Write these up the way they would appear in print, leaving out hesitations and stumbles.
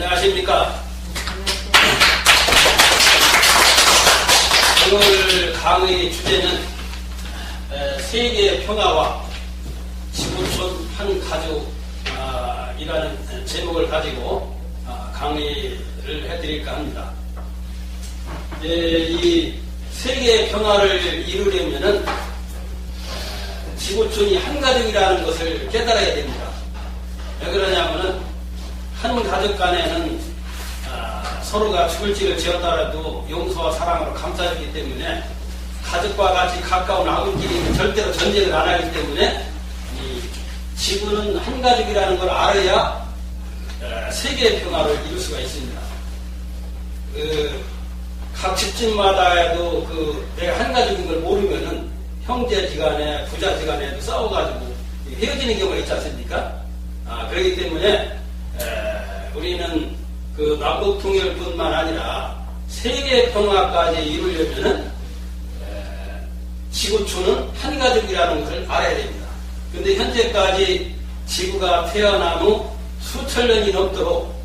안녕하십니까. 오늘 강의 주제는 세계 평화와 지구촌 한 가족이라는 제목을 가지고 강의를 해드릴까 합니다. 이 세계 평화를 이루려면은 지구촌이 한 가족이라는 것을 깨달아야 됩니다. 왜 그러냐면은 한 가족 간에는 서로가 죽을 죄를 지었더라도 용서와 사랑으로 감싸주기 때문에 가족과 같이 가까운 아군끼리는 절대로 전쟁을 안 하기 때문에 이 지구는 한 가족이라는 걸 알아야 세계의 평화를 이룰 수가 있습니다. 각 집집마다에도 내가 한 가족인 걸 모르면은 형제지간에 부자지간에도 싸워가지고 헤어지는 경우가 있지 않습니까? 그렇기 때문에 우리는 남북 통일뿐만 아니라 세계 평화까지 이루려면은 지구촌은 한 가족이라는 것을 알아야 됩니다. 그런데 현재까지 지구가 태어난 후 수천 년이 넘도록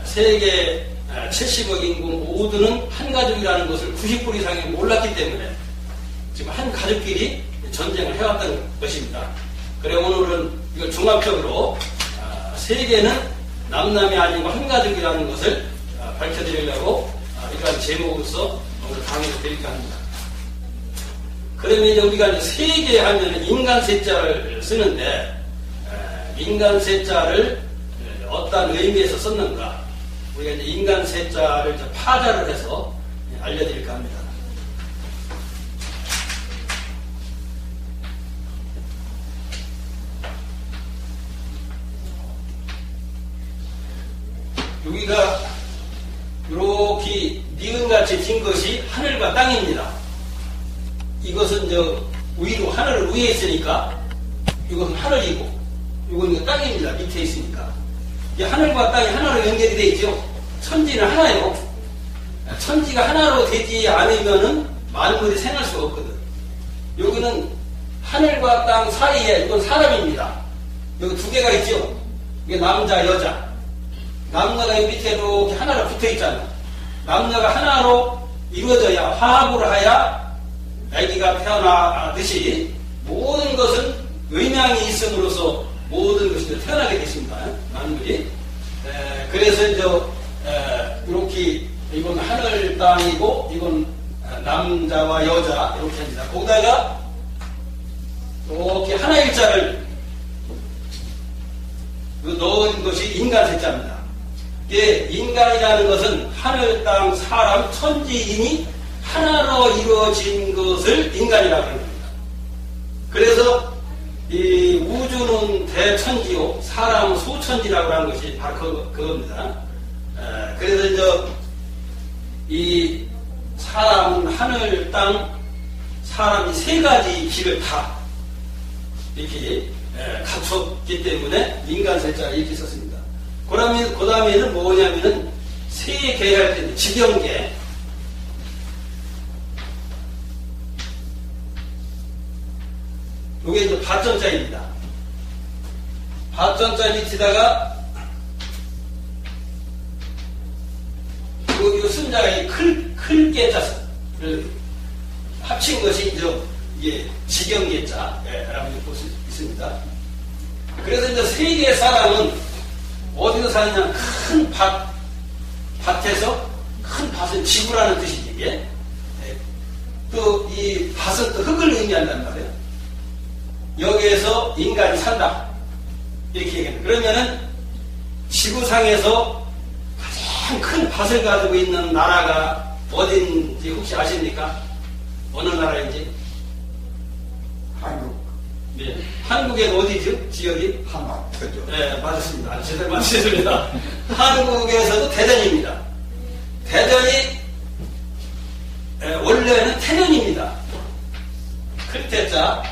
세계 70억 인구 모두는 한 가족이라는 것을 90% 이상이 몰랐기 때문에 지금 한 가족끼리 전쟁을 해왔던 것입니다. 그래 오늘은 이걸 종합적으로 세계는 남남이 아니고 한 가족이라는 것을 밝혀드리려고 이러한 제목으로서 오늘 강의를 드릴까 합니다. 그러면 이제 우리가 이제 세계 하면은 인간 세자를 쓰는데 인간 세자를 어떤 의미에서 썼는가? 우리가 이제 인간 세자를 파자를 해서 알려드릴까 합니다. 여기가 이렇게 니은같이 진 것이 하늘과 땅입니다. 이것은 위로 하늘 위에 있으니까 이것은 하늘이고 이건 땅입니다. 밑에 있으니까 이 하늘과 땅이 하나로 연결이 되어 있죠. 천지는 하나요. 천지가 하나로 되지 않으면은 만물이 생할 수가 없거든. 여기는 하늘과 땅 사이에 이건 사람입니다. 여기 두 개가 있죠. 이게 남자 여자. 남녀가 이 밑에 이렇게 하나로 붙어 있잖아. 남녀가 하나로 이루어져야 화합을 하야 아기가 태어나듯이 모든 것은 의명이 있음으로써 모든 것이 태어나게 됐습니다. 만물이. 그래서 이렇게 이건 하늘 땅이고 이건 남자와 여자 이렇게 합니다. 거기다가 이렇게 하나 일자를 넣은 것이 인간 세자입니다. 인간이라는 것은 하늘, 땅, 사람, 천지인이 하나로 이루어진 것을 인간이라고 하는 겁니다. 그래서 이 우주는 대천지요, 사람은 소천지라고 하는 것이 바로 그겁니다. 그래서 이 사람은 하늘, 땅, 사람이 세 가지 길을 다 이렇게 갖췄기 때문에 인간 세자를 이렇게 썼습니다. 그 다음에는 뭐냐면은 세계 할 때 지경계. 이게 이제 밭전자입니다. 밭전자 밑에다가 이 순자가 클 자를 합친 것이 이게 지경계자라고 볼 수 있습니다. 그래서 이제 세계 사람은 어디서 사느냐? 큰 밭에서, 큰 밭은 지구라는 뜻이지, 이게. 또, 이 밭은 또 흙을 의미한단 말이에요. 여기에서 인간이 산다. 이렇게 얘기합니다. 그러면은, 지구상에서 가장 큰 밭을 가지고 있는 나라가 어딘지 혹시 아십니까? 어느 나라인지? 한국. 네. 한국의 어디죠? 지역이? 한마트죠. 네, 맞습니다. 제대로 맞습니다. 한국에서도 대전입니다. 대전이 원래는 태전입니다. 클태자,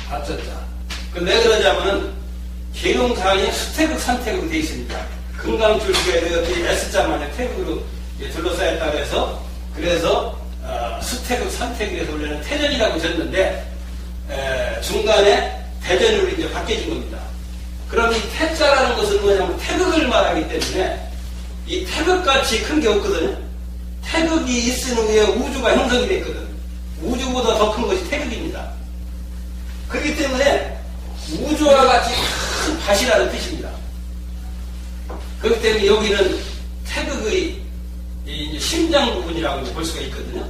밭자자. 왜 그러냐면은 계룡산이 수태극 산태극으로 되어 있습니다. 금강줄기가 이렇게 S자만의 태극으로 둘러싸였다고 해서 그래서 수태극, 산태극에서 원래는 태전이라고 지었는데 중간에 대전으로 이제 바뀌어진 겁니다. 그럼 이 태자라는 것은 뭐냐면 태극을 말하기 때문에 이 태극같이 큰 게 없거든요. 태극이 있은 후에 우주가 형성이 됐거든. 우주보다 더 큰 것이 태극입니다. 그렇기 때문에 우주와 같이 큰 밭이라는 뜻입니다. 그렇기 때문에 여기는 태극의 이 심장 부분이라고 볼 수가 있거든요.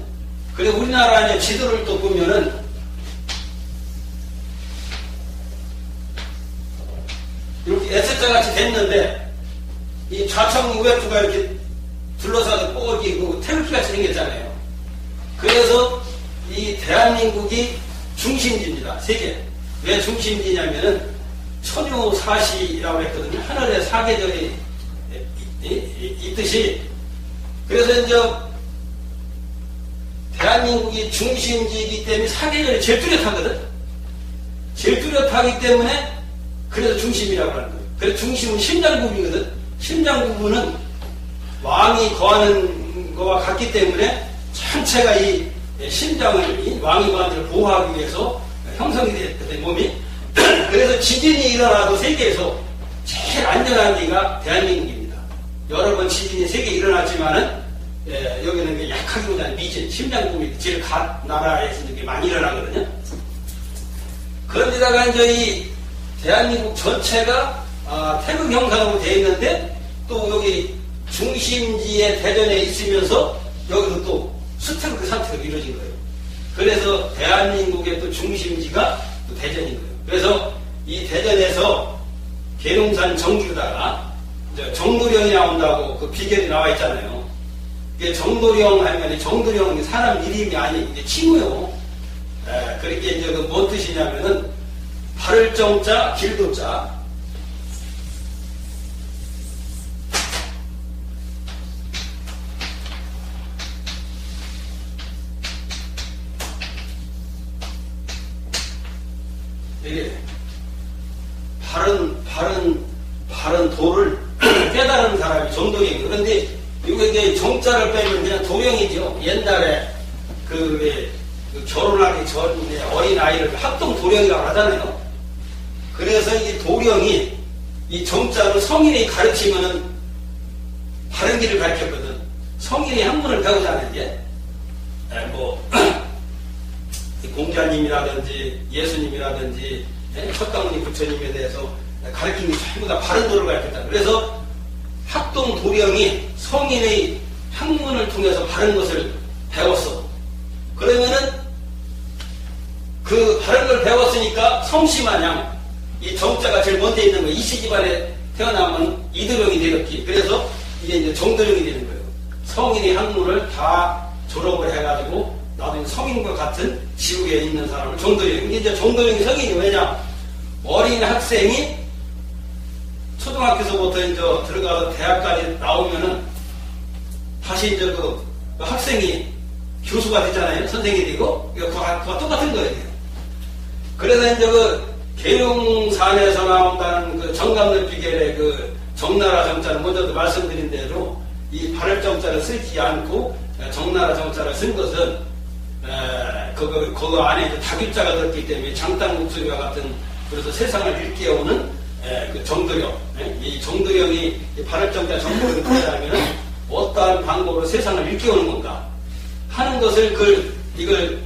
그리고 우리나라 이제 지도를 또 보면은 이렇게 S자 같이 됐는데 이 좌청 우회투가 이렇게 둘러싸서 꼬기 태극기 같이 생겼잖아요. 그래서 이 대한민국이 중심지입니다. 세계. 왜 중심지냐면은 천유사시라고 했거든요. 하늘에 사계절이 있듯이. 그래서 이제 대한민국이 중심지이기 때문에 사계절이 제일 뚜렷하거든. 제일 뚜렷하기 때문에 그래서 중심이라고 하는 거예요. 그래서 중심은 심장부분이거든. 심장부분은 왕이 거하는 거와 같기 때문에 전체가 이 심장을, 이 왕이 거하는 데를 보호하기 위해서 형성이 됐거든, 몸이. 그래서 지진이 일어나도 세계에서 제일 안전한 데가 대한민국입니다. 여러 번 지진이 세계에 일어났지만은, 여기는 약하기보다는 미진, 심장부분이 제일 갓 나라에서 이렇게 많이 일어나거든요. 그런데다가 이제 이 대한민국 전체가 태극 형상으로 되어 있는데 또 여기 중심지에 대전에 있으면서 여기서 또 수태극 산태극이 이루어진 거예요. 그래서 대한민국의 또 중심지가 또 대전인 거예요. 그래서 이 대전에서 계룡산 정기로다가 정도령이 나온다고 그 비결이 나와 있잖아요. 이게 정도령 하면 정도령은 사람 이름이 아니고 이게 칭호요. 그렇게 이제 뭔 뜻이냐면은 바를 정자, 길도자. 이게 바른 도를 깨달은 사람이 정도령이에요. 그런데 이게 정자를 빼면 그냥 도령이죠. 옛날에 그 결혼하기 전에 어린 아이를 합동 도령이라고 하잖아요. 그래서 이 도령이 이 정자로 성인이 가르치면은 바른 길을 가르쳤거든. 성인이 학문을 배우잖아요. 이제 뭐 공자님이라든지 예수님이라든지 석가모니 부처님에 대해서 가르친 게 전부 다 바른 도를 가르쳤다. 그래서 합동 도령이 성인의 학문을 통해서 바른 것을 배웠어. 그러면은 그 바른 걸 배웠으니까 성씨마냥 이 정자가 제일 먼저 있는 거예요. 이씨 집안에 태어나면 이도령이 되겠지. 그래서 이게 이제 정도령이 되는 거예요. 성인의 학문을 다 졸업을 해가지고 나중에 성인과 같은 지옥에 있는 사람을 정도령. 이제 정도령이 성인이 왜냐? 어린 학생이 초등학교서부터 이제 들어가서 대학까지 나오면은 다시 이제 그 학생이 교수가 되잖아요. 선생이 되고. 그거 똑같은 거예요. 그래서 이제 그 계룡산에서 나온다는 그 정감넓비결의 그 정나라 정자를 먼저도 말씀드린 대로 이 발을 정자를 쓰지 않고 정나라 정자를 쓴 것은 그거 안에 다규자가 들었기 때문에 장땅 목소리와 같은 그래서 세상을 일깨우는 그 정도령. 이 정도령이 발을 정자 정도령을 표현하면 어떠한 방법으로 세상을 일깨우는 건가 하는 것을 이걸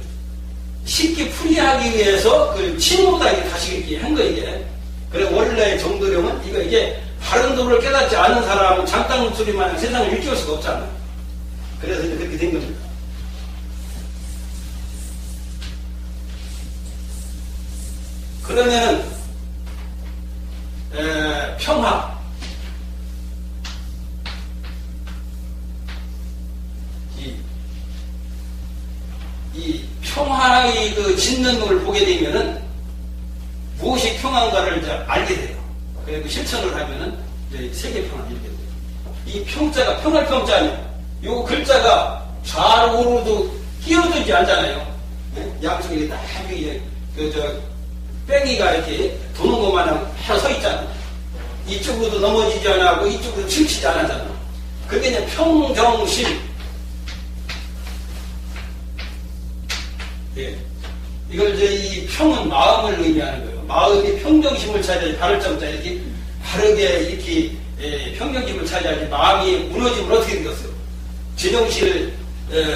쉽게 풀이하기 위해서 그 칭호다 이게 다시 이렇게 한 거예요, 이게. 그래, 원래 정도령은 이게 바른 도를 깨닫지 않은 사람은 장땅 목소리만 세상을 일깨울 수가 없잖아요. 그래서 이제 그렇게 된 겁니다. 그러면은, 평화. 이 평화의 그 짓는 걸 보게 되면은 무엇이 평화인가를 이제 알게 돼요. 그리고 실천을 하면은 이제 세계 평화를 이루게 돼요. 이 평자가 평할 평자 아니에요. 요 글자가 좌우로도 끼어들지 않잖아요. 양쪽에 딱 이게 뺑이가 이렇게 도는 것만 하나 서 있잖아. 이쪽으로도 넘어지지 않고 이쪽으로 치우치지 않았잖아. 그게 이제 평정심. 예. 이걸 이제 이 평은 마음을 의미하는 거예요. 마음이 평정심을 찾아야 바를 정자 이렇게 바르게 이렇게 평정심을 차지하지 마음이 무너지면 어떻게 되겠어요? 제정신을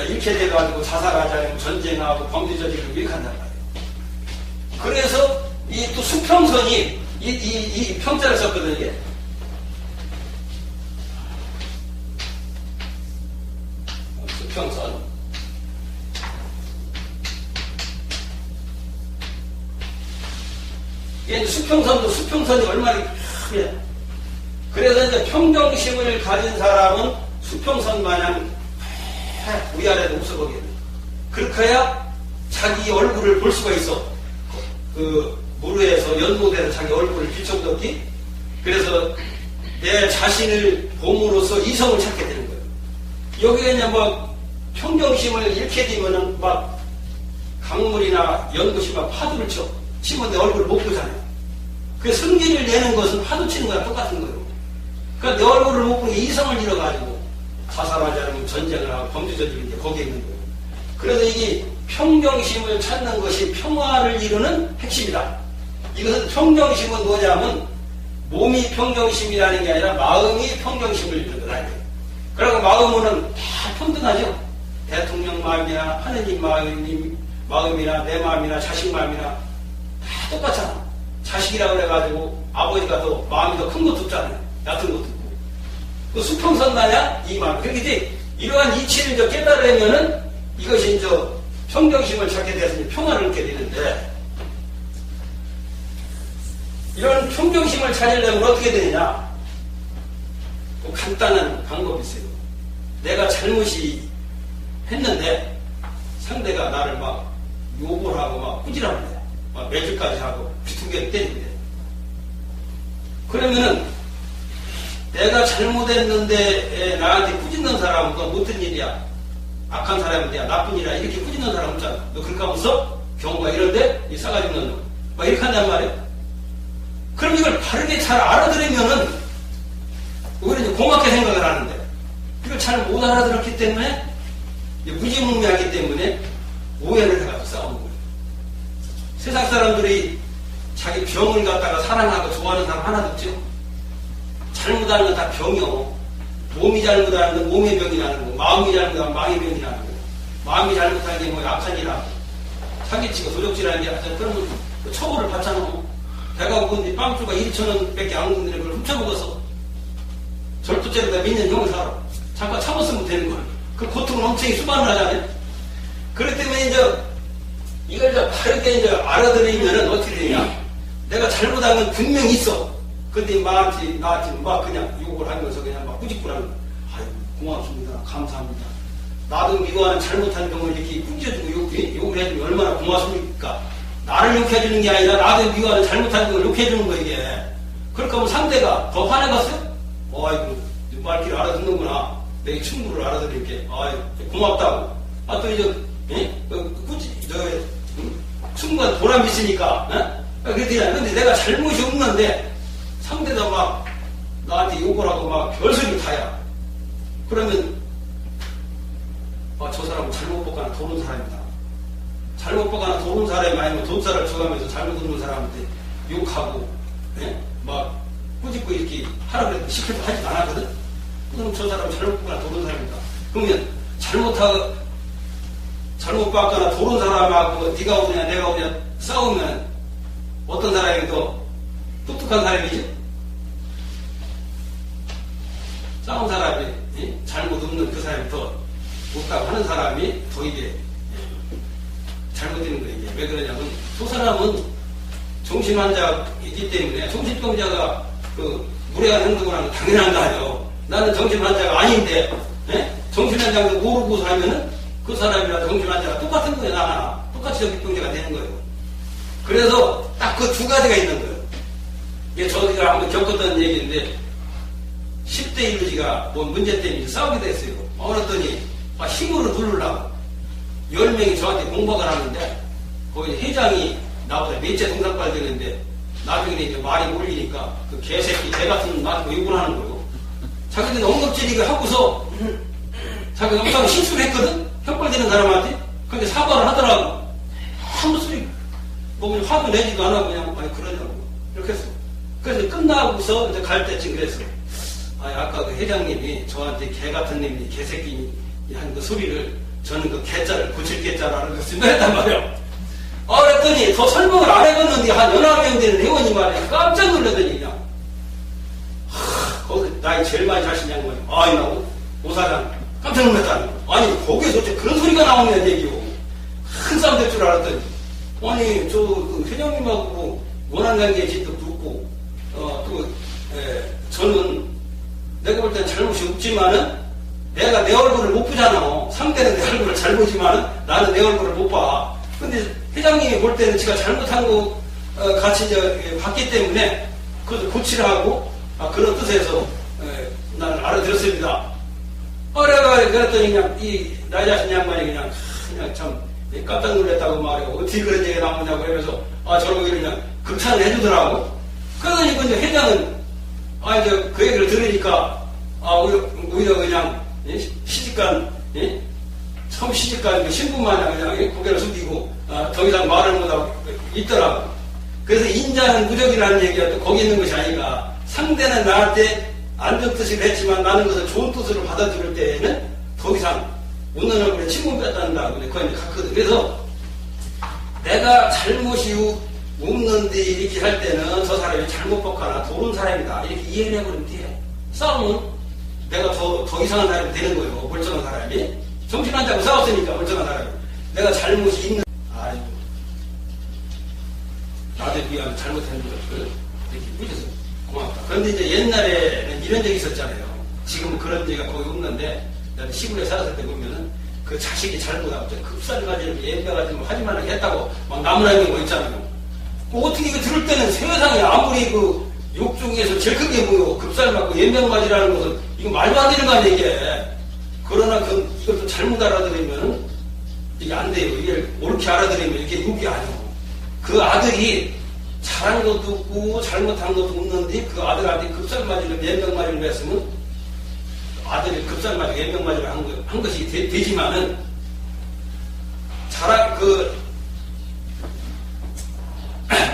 잃게 돼가지고 자살하자면 전쟁하고 범죄 저지르고 이렇게 한단 말이에요. 그래서 이 또 수평선이 이 평자를 썼거든요. 이게. 수평선. 이게 수평선도 수평선이 얼마나 크게. 그래서 이제 평정심을 가진 사람은 수평선 마냥 위아래도 없어보게 돼. 그렇게 해야 자기 얼굴을 볼 수가 있어. 그 무르에서 연못에서 자기 얼굴을 비춰보더니 그래서 내 자신을 봄으로써 이성을 찾게 되는 거예요. 여기에 이제 막 평정심을 잃게 되면은 막 강물이나 연못이 막 파도를 치면 내 얼굴을 못 보잖아요. 그 승기를 내는 것은 파도 치는 거랑 똑같은 거예요. 그러니까 내 얼굴을 못 보니 이성을 잃어가지고 자살하지 않으면 전쟁을 하고 범죄 저지르는 게 거기에 있는 거예요. 그래서 이게 평정심을 찾는 것이 평화를 이루는 핵심이다. 이것은 평정심은 뭐냐면 몸이 평정심이라는 게 아니라 마음이 평정심을 이루는 거다. 그리고 마음은 다 평등하죠. 대통령 마음이나 하느님 마음이나 내 마음이나 자식 마음이나 다 똑같잖아. 자식이라고 그래가지고 아버지가 더 마음이 더 큰 것도 없잖아요. 얕은 것도 없고. 그 수평선 마냥 이 마음. 그렇게 이제 이러한 이치를 깨달으면은 이것이 이제 평정심을 찾게 돼서 평화를 얻게 되는데 이런 평정심을 찾으려면 어떻게 되느냐? 간단한 방법이 있어요. 내가 잘못이 했는데 상대가 나를 막 욕을 하고 막 꾸지람을 막 매질까지 하고 비투게 때리는데 그러면은 내가 잘못했는데 나한테 꾸짖는 사람은 그건 못된 일이야. 악한 사람인데 나쁜 일이야. 이렇게 꾸짖는 사람 없잖아. 너 그렇게 하면서 경우가 이런데 이 싸가지 없는 놈. 막 이렇게 한단 말이에요. 그럼 이걸 바르게 잘 알아들으면은 우리는 이제 고맙게 생각을 하는데 이걸 잘 못 알아들었기 때문에 무지몽매하기 때문에 오해를 해가지고 싸우는 거예요. 세상 사람들이 자기 병을 갖다가 사랑하고 좋아하는 사람 하나도 없죠. 잘못하는 건 다 병이요. 몸이 잘못하는 건 몸의 병이 나는 거고 마음이 잘못하면 마음의 병이 나는 거고 마음이 잘못하는 게 뭐 악한 일이라고 사기치고 도적질하는 게 하여튼 그러면 처벌을 받잖아. 배가 고픈데 빵주가 2,000원 밖에 안 먹는데 그걸 훔쳐먹어서 절도죄로다 몇 년 형을 살아. 잠깐 참았으면 되는 거야. 그 고통을 엄청 수반을 하잖아요. 그렇기 때문에 이제 이걸 이제 바르게 이제 알아들으면은 어떻게 되냐. 내가 잘못한 건 분명히 있어. 근데 나한테 막 그냥 욕을 하면서 그냥 막 꾸짖고라는 거야. 아유, 고맙습니다. 감사합니다. 나도 미워하는 잘못한 경우를 이렇게 꾸짖어주고 욕을 해주면 얼마나 고맙습니까? 나를 욕해주는 게 아니라 나도 미워하는 잘못한 걸 욕해주는 거 이게. 그렇게 하면 상대가 더 화내갔어요? 아이고 말귀를 알아듣는구나. 내 충고를 알아들을게. 아이고 고맙다고. 아 또 이제 충고가 보람이 있으니까 그렇게 하냐. 근데 내가 잘못이 없는데 상대가 막 나한테 욕을 하고 막 별소리를 타야. 그러면 저 사람은 잘못 보거나 도는 사람이다. 잘못 보거나 도는 사람이 아니면 돈살을 줘가면서 잘못 듣는 사람한테 욕하고 막 꾸짖고 이렇게 하라고 해도 시켜도 하지 않았거든. 그럼 저 사람은 잘못 보거나 도는 사람이다. 그러면 잘못 봤거나 도는 사람하고 네가 오냐 내가 오냐 싸우면 어떤 사람이 더 똑똑한 사람이지? 싸운 사람이 잘못 없는 그 사람이 더 못다고 하는 사람이 더 이게 잘못되는 거예요. 이게. 왜 그러냐면 그 사람은 정신환자이기 때문에 정신병자가 그 무례한 행동을 하면 당연한 거 아니에요. 나는 정신환자가 아닌데 정신환자도 모르고 살면은 그 사람이랑 정신환자가 똑같은 거예요. 나나 똑같이 정신병자가 되는 거예요. 그래서 딱 그 두 가지가 있는 거예요. 이게 저희가 한번 겪었던 얘기인데 10대 1루지가 뭐 문제 때문에 싸우게 됐어요. 그랬더니 힘으로 누르려고 10명이 저한테 공박을 하는데 거기 회장이 나보다 몇째 동상발 되는데 나중에 이제 말이 몰리니까 그 개새끼 개 같은 나한테 욕을 하는 거예요. 자기들은 언급질이를 하고서 자기가 엄청 실수를 했거든? 형벌되는 사람한테. 근데 사과를 하더라고. 아무 소리 뭐 화도 내지도 안 하고 그냥 그러냐고 이렇게 했어. 그래서 끝나고서 이제 갈 때쯤 그랬어요. 아까 그 회장님이 저한테 개 같은 놈이 개새끼 한 그 소리를 저는 그 개자를 고칠 개자라는 거 쓴다했단 말이에요. 그랬더니 더 설명을 안 해봤는데 한 11명 되는 회원이 말이에요. 깜짝 놀라더니 그냥. 거기 나이 제일 많이 자신 양반이. 나 오사장 깜짝 놀랐다는 거. 아니, 거기에서 어째 그런 소리가 나오냐는 얘기요. 큰 싸움 될 줄 알았더니. 아니, 그 회장님하고 원한 관계에 집도 붙고, 저는 내가 볼 땐 잘못이 없지만은 내가 내 얼굴을 못 보잖아. 상대는 내 얼굴을 잘 보지만은 나는 내 얼굴을 못 봐. 근데 회장님이 볼 때는 제가 잘못한 거 같이 이제 봤기 때문에 그것을 고치라고 그런 뜻에서 나는 알아들었습니다. 그랬더니 그냥 이 나이 자신 양반이 그냥 참 깜짝 놀랐다고 말해요. 어떻게 그런 얘기가 나오냐고 하면서 저런 얘기를 그냥 극찬을 해주더라고. 그러더니 근데 회장은 이제 그 얘기를 들으니까 오히려 그냥 시집간 처음 시집간 그 신부마냥 그냥 고개를 숙이고 더 이상 말을 못하고 있더라고. 그래서 인자는 무적이라는 얘기가 또 거기 있는 것이 아니까 상대는 나한테 안 좋은 뜻을 했지만 나는 그것을 좋은 뜻으로 받아들일 때에는 더 이상 웃는 얼굴에 침을 뺐단다고 그걸 갔거든. 그래서 내가 잘못이 없는데 이렇게 할 때는 저 사람이 잘못 벗거나 도른 사람이다 이렇게 이해를 해버리면 돼. 싸움은 내가 더 이상한 사람이 되는 거예요. 멀쩡한 사람이 정신 안 차고 싸웠으니까 멀쩡한 사람이 내가 잘못이 있는 나를 위한 잘못한 것을 이렇게 묻어서 고맙다. 그런데 이제 옛날에는 이런 적이 있었잖아요. 지금은 그런 적이 거의 없는데 시골에 살았을 때 보면은 그 자식이 잘못하고 급살가지고 예배가지고 하지 말라고 했다고 막 나무라는 거 있잖아요. 어떻게 이거 들을 때는 세상에 아무리 그 욕 중에서 제일 큰 게 뭐요? 급살 맞고 연병맞이라는 것은 이거 말도 안 되는 거 아니에요, 이게. 그러나 이걸 또 잘못 알아들으면은 이게 안 돼요. 이게 옳게 알아들으면 이게 욕이 아니에요. 그 아들이 잘한 것도 없고 잘못한 것도 없는데 그 아들한테 급살 맞이를 연병맞이를 했으면 아들이 급살 맞이고 연병맞이를 한 것이 되지만은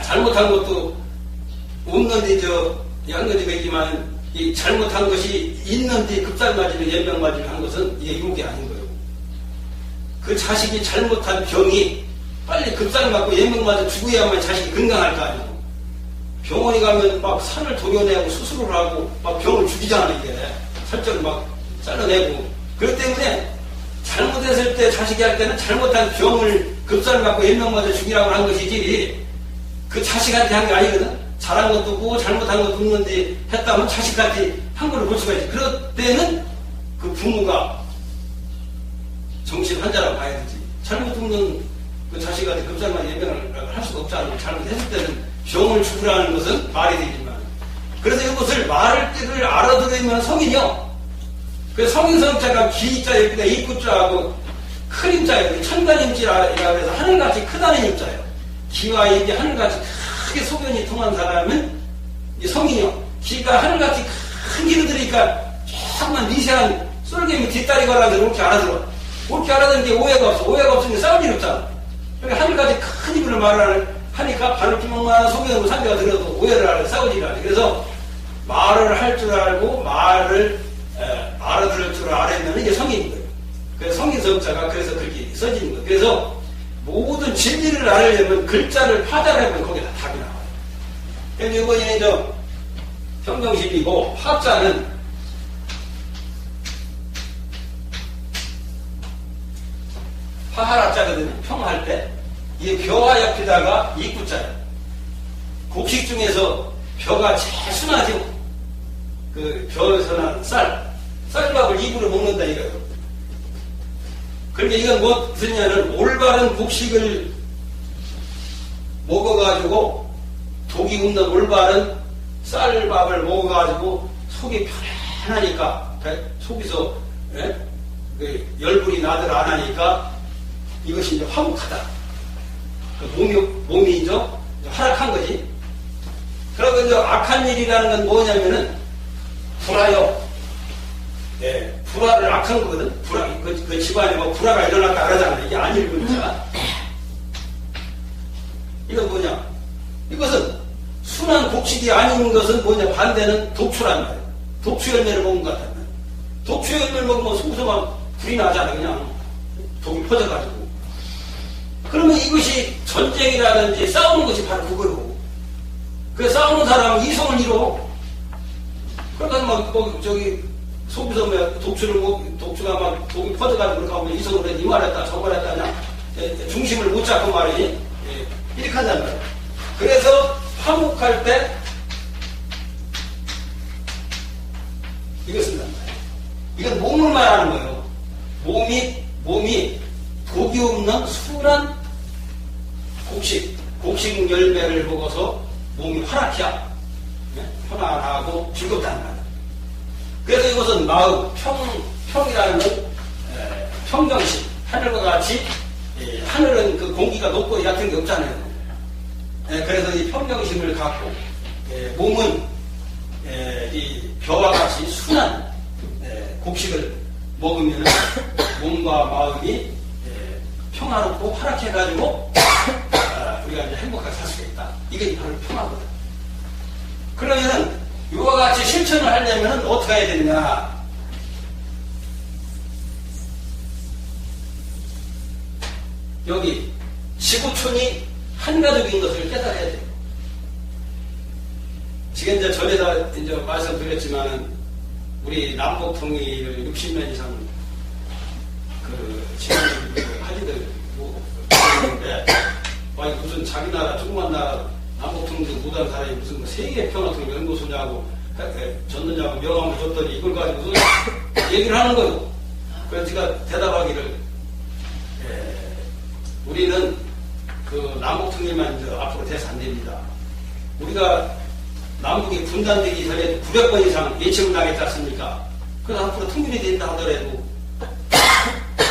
잘못한 것도 없는데 한 것이 있지만 이 잘못한 것이 있는데 급살맞이를 연병맞이를 한 것은 이게 욕이 아닌 거예요. 그 자식이 잘못한 병이 빨리 급살 맞고 연병맞아 죽어야만 자식이 건강할 거 아니에요. 병원에 가면 막 살을 도려내고 수술을 하고 막 병을 죽이잖아 이게. 살점을 막 잘라내고. 그렇기 때문에 잘못했을 때 자식이 할 때는 잘못한 병을 급살 맞고 연병맞아 죽이라고 한 것이지 그 자식한테 한 게 아니거든. 잘한 것도 없고 잘못한 것도 없는데 했다면 자식한테 한 걸로 볼 수가 있지. 그럴 때는 그 부모가 정신 환자라고 봐야 되지. 잘못 없는 그 자식한테 급살만 예명을 할 수가 없잖아요. 잘못했을 때는 병을 죽으라는 것은 말이 되지만. 그래서 이것을 말을 뜻을 알아들으면 성인이요. 그 성인성자가 기자 옆에다 입구자하고 큰 임자예요. 천간임자라고 해서 하늘같이 크다는 임자예요. 기와 입이 하늘같이 크게 소변이 통한 사람은 성인이요. 기가 하늘같이 큰 기를 들으니까 조금만 미세한 쏠개미 뒷다리 걸라서 이렇게 알아들어. 그렇게 알아듣는 게 오해가 없어. 오해가 없으면 싸울 일 없잖아. 그러니까 하늘같이 큰 입으로 말을 하니까 바늘구멍만한 소변으로 상대가 들어도 오해를 하고 싸우지 않아. 그래서 말을 할 줄 알고 말을 알아들을 줄 알았면 이게 성인인 거예요. 그래서 성인성자가 그래서 그렇게 써지는 거예요. 그래서 모든 진리를 알려면 글자를 파자하면 거기다 답이 나와요. 그래서 이번에 평정심이고 파자는 파하라자거든요. 평할 때 이게 벼와 옆에다가 입구자예요. 곡식 중에서 벼가 제일 순하죠. 그 벼에서 난 쌀밥을 입으로 먹는다 이거예요. 그러니까 이건 무슨 냐는 올바른 곡식을 먹어가지고 독이 없는 올바른 쌀밥을 먹어가지고 속이 편안하니까 속에서 그 열불이 나들 안 하니까 이것이 이제 화목하다. 그 몸이 이제 활락한 거지. 그리고 이제 악한 일이라는 건 뭐냐면은 불화요. 불화를 악한 거거든. 불화, 그 집안에 뭐 불화가 일어났다 그러잖아. 이게 아니고 진짜. 이건 뭐냐? 이것은 순한 곡식이 아닌 것은 뭐냐, 반대는 독초란 말이에요. 독초 열매를 먹은 것 같단 말이에요. 독초 열매를 먹으면 속에서 막 불이 나잖아, 그냥. 독이 퍼져가지고. 그러면 이것이 전쟁이라든지 싸우는 것이 바로 그거요. 그 싸우는 사람은 이성을 잃어. 그러니까 막, 저기, 속에서 독초가 막 독이 퍼져가지고 그렇게 하면 이성을 해, 이 말했다, 저 말했다, 그냥 중심을 못 잡고 말이지. 이렇게 한단 말이에요. 그래서 화목할 때 이거 쓴단 말이에요. 이건 몸을 말하는 거예요. 몸이 독이 없는 순한 곡식 열매를 먹어서 몸이 활락해야 편안하고 즐겁다는 말이에요. 그래서 이것은 마음, 평이라는 평정심, 하늘과 같이, 하늘은 그 공기가 높고 얕은 게 없잖아요. 그래서 이 평정심을 갖고, 몸은 이 벼와 같이 순한 곡식을 먹으면 몸과 마음이 평화롭고 활락해가지고 우리가 이제 행복하게 살 수가 있다. 이게 바로 평화거든. 그러면은 이와 같이 실천을 하려면 어떻게 해야 되느냐? 여기 지구촌이 한 가족인 것을 깨달아야 돼요. 지금 이제 전에다 이제 말씀드렸지만은 우리 남북 통일을 60년 이상 지금 하지들 있는데 무슨 자기 나라 조그만 나라 남북 통일 못하는 사람이 무슨 세계 평화통일 연구소냐고 줬느냐고 명함을 줬더니 이걸 가지고 무슨 얘기를 하는 거예요. 그래서 제가 대답하기를 우리는 그 남북 통일만 이제 앞으로 돼서 안 됩니다. 우리가 남북이 분단되기 전에 900번 이상 예측을 당했지 않습니까? 그래서 앞으로 통일이 된다 하더라도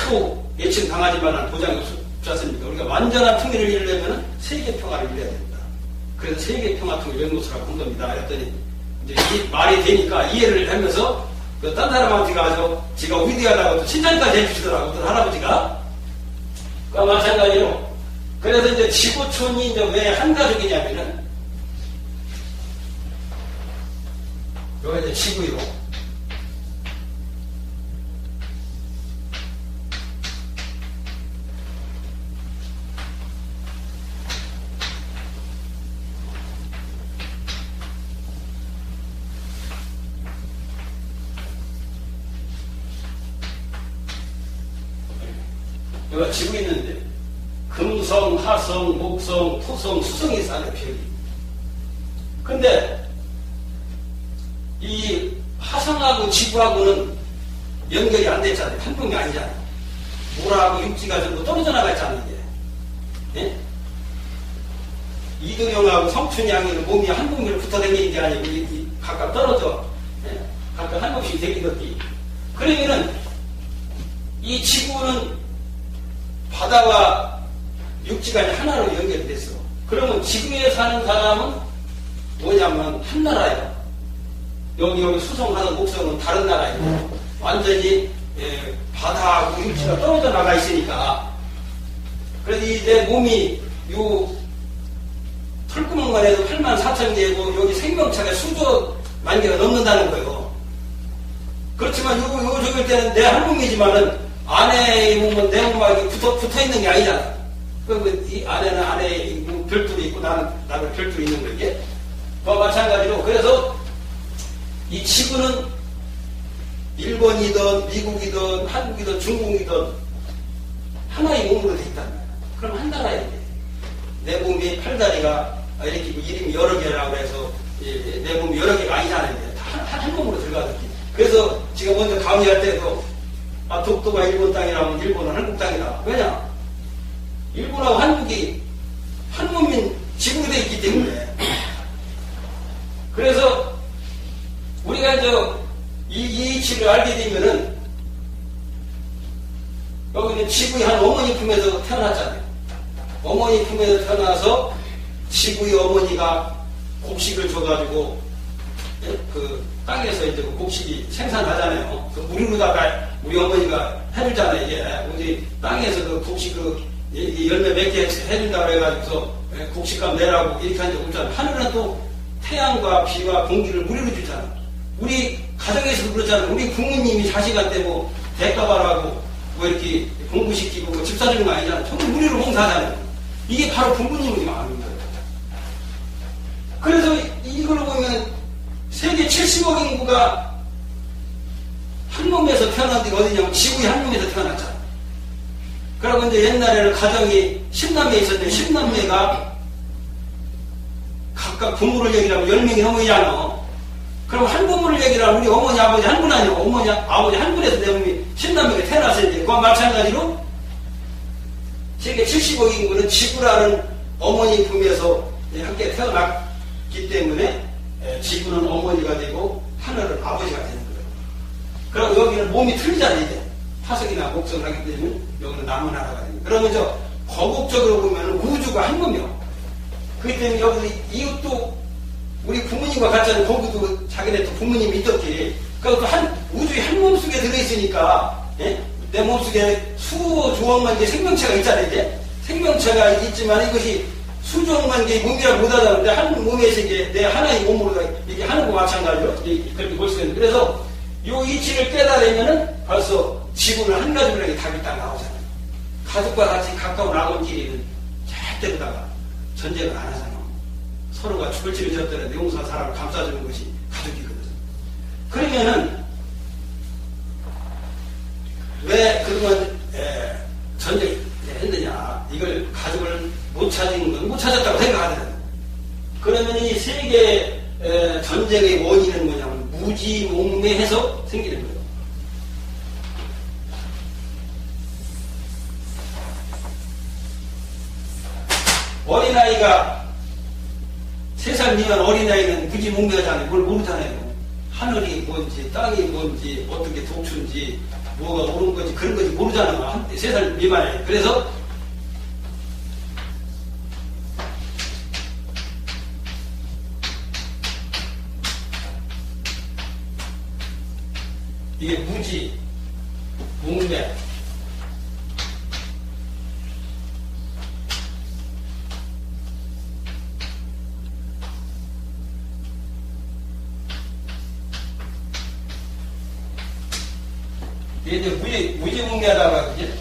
또 예측 당하지만 보장이 없지 않습니까? 우리가 완전한 통일을 이루려면 세계 평화를 이뤄야 됩니다. 그래서 세계 평화 통일 연구소라고 한 겁니다. 그랬더니 이제 이 말이 되니까 이해를 하면서 그 딴 사람한테 가서 지가 위대하다고 또 칭찬까지 해주시더라고, 어떤 할아버지가. 그와 마찬가지로. 그래서 이제 지구촌이 이제 왜 한 가족이냐면은 여기가 이제 지구이고, 여기가 지구 있는데 금성, 하성, 목성, 토성, 수성이 있어요, 별이. 근데 이 화성하고 지구하고는 연결이 안 됐잖아요. 한 동이 아니잖아요. 모라하고 육지가 전부 떨어져 나가 있잖아요, 이게. 예? 이등형하고 성춘양이는 몸이 한 동이로 붙어 다니는 게 아니고 각각 떨어져. 예? 각각 한 곳씩 되기듯이. 그러면은 이 지구는 바다와 육지가 하나로 연결이 됐어. 그러면 지구에 사는 사람은 뭐냐면 한 나라예요. 여기 수성하는 목성은 다른 나라예요. 완전히 바다하고 육지가 떨어져 나가 있으니까. 그래서 내 몸이 요 털구멍만 해도 84,000개고 여기 생명체가 수조만 개가 넘는다는 거예요. 그렇지만 요 적을 때는 내 한 몸이지만은 안에 보면 내 몸하고 붙어 있는 게 아니잖아. 그럼 이 안에는 안에 별들이 있고 나는 별들이 있는 거 이게. 그와 마찬가지로 그래서 이 지구는 일본이든 미국이든 한국이든 중국이든 하나의 몸으로 돼 있단 말이야. 그럼 한 나라야 돼. 내 몸이 팔다리가 이렇게 이름이 여러 개라고 해서 내 몸이 여러 개가 아니잖아요. 다 한 몸으로 들어가듯이. 그래서 지금 먼저 강의할 때도 독도가 일본 땅이라면 일본은 한국 땅이다. 왜냐? 일본하고 한국이 한 몸인 지구로 되어 있기 때문에. 그래서 우리가 이 이치를 알게 되면은 여기는 지구의 한 어머니 품에서 태어났잖아요. 어머니 품에서 태어나서 지구의 어머니가 곡식을 줘가지고 그 땅에서 이제 그 곡식이 생산하잖아요. 그 우리로다가 우리 어머니가 해주잖아요. 이게 우리 땅에서 그 곡식 열매 몇 개 해준다고 해가지고서 곡식값 내라고 이렇게 한 적 없잖아요. 하늘은 또 태양과 비와 공기를 무료로 주잖아. 우리 가정에서도 그렇잖아. 우리 부모님이 자식한테 뭐 대가바라고 뭐 이렇게 공부시키고 뭐 집 사주는 거 아니잖아. 전부 무료로 봉사하잖아요. 이게 바로 부모님이 마음인 거예요. 그래서 이걸 보면 세계 70억 인구가 한 몸에서 태어난 데가 어디냐면 지구의 한 몸에서 태어났잖아. 그러고 이제 옛날에는 가정이 10남매 있었는데 10남매가 각각 부모를 얘기하면 10명이 넘어이잖아. 그럼 한 부모를 얘기하면 우리 어머니 아버지 한 분 아니고 어머니 아버지 한 분에서 내 몸이 10남매가 태어났을 때 그와 마찬가지로 세계 70억 인구는 지구라는 어머니 품에서 함께 태어났기 때문에 지구는 어머니가 되고 하늘은 아버지가 되는 거예요. 그리고 여기는 몸이 틀리잖아요. 이제 화석이나 목성을 하기 때문에 여기는 남은 나라가 됩니다. 그러면 저 거국적으로 보면 우주가 한 몸이요. 그렇기 때문에 여기서 이웃도 우리 부모님과 같잖아요. 거기도 자기네 또 부모님이 있었기. 그러니까 한 우주의 한 몸속에 들어있으니까 예? 내 몸속에 수조억만 개의 생명체가 있잖아요. 이제 생명체가 있지만 이것이 수조억만 개의 몸이라고 못하다는데 한 몸에서 이제 내 하나의 몸으로 이렇게 하는 거 마찬가지로 그렇게 볼 수가 있는데 그래서 이 이치를 깨달으면은 벌써 지구는 한 가족이라는 게 답이 딱 나오잖아요. 가족과 같이 가까운 아버지는 절대로다가 전쟁을 안 하잖아. 서로가 죽을지를 지었더라도 용서한 사람을 감싸주는 것이 가족이거든. 그러면은 왜 그동안 전쟁을 했느냐. 이걸 가족을 못 찾은 건 못 찾았다고 생각하더라고요. 그러면 이 세계 전쟁의 원인은 뭐냐면 무지몽매해서 생기는 거예요. 어린아이가 3살 미만 어린아이는 무지몽매하잖아요. 뭘 모르잖아요. 하늘이 뭔지 땅이 뭔지 어떻게 독수인지 뭐가 옳은 건지 그런 건지 모르잖아요. 3살 미만에. 그래서 이게 무지, 몽매. 이게 이제 무지몽매하다고 하지.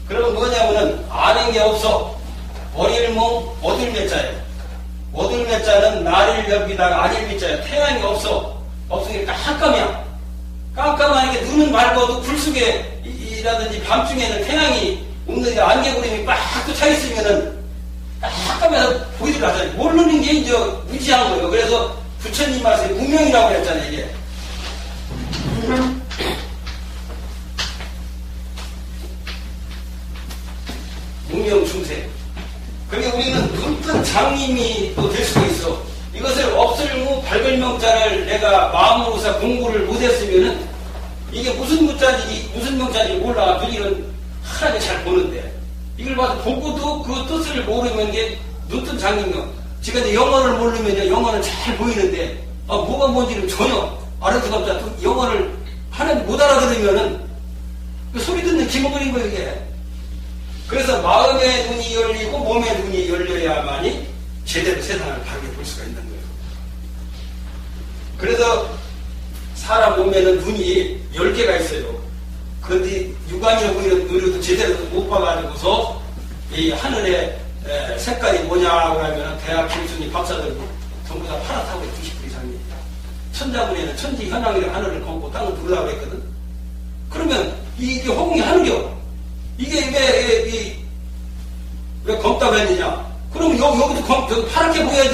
그러면 뭐냐면은 아는 게 없어. 어릴 몸, 얻을 매자예요. 얻을 매자는 나를 여기다가 아닐 매자예요. 태양이 없어. 없으니까 깜깜이야. 깜깜하게 눈은 맑아도 불 속에 이라든지 밤중에는 태양이 없는데 안개구름이 빡 또 차 있으면은 깜깜해서 보이들 하잖아요. 모르는 게 이제 무지한 거예요. 그래서 부처님 말씀에 무명이라고 그랬잖아요. 이게. 무명중생. 그러니까 우리는 어떤 장님이 또 될 수가 있어. 이것을 없을무 발별명자를 내가 마음으로서 공부를 못했으면은 이게 무슨 무자인지 무슨 명자인지 몰라. 눈이는 하나게 잘 보는데 이걸 봐서 보고도 그 뜻을 모르면 이게 눈뜬 장님이요. 지금 이제 영어를 모르면 영어는 잘 보이는데 뭐가 뭔지는 전혀 알을 수가 없잖아. 영어를 하나도 못 알아들으면은 그 소리 듣는 기본인 거예요 이게. 그래서 마음의 눈이 열리고 몸의 눈이 열려야만이 제대로 세상을 바르게 볼 수가 있는 거예요. 그래서 사람 몸에는 눈이 10개가 있어요. 그런데 육안이라고 보이는 의료도 제대로 못 봐가지고서 이 하늘의 색깔이 뭐냐고 하면 대학 교수님 박사들 전부 다 파랗다고 90% 이상입니다. 천자문에는 천지 현황이라는 하늘을 걷고 땅을 두르라고 했거든. 그러면 이게 허공이 하늘이요. 이게 왜 검다고 했느냐? 그러면 여기도 파랗게 보여야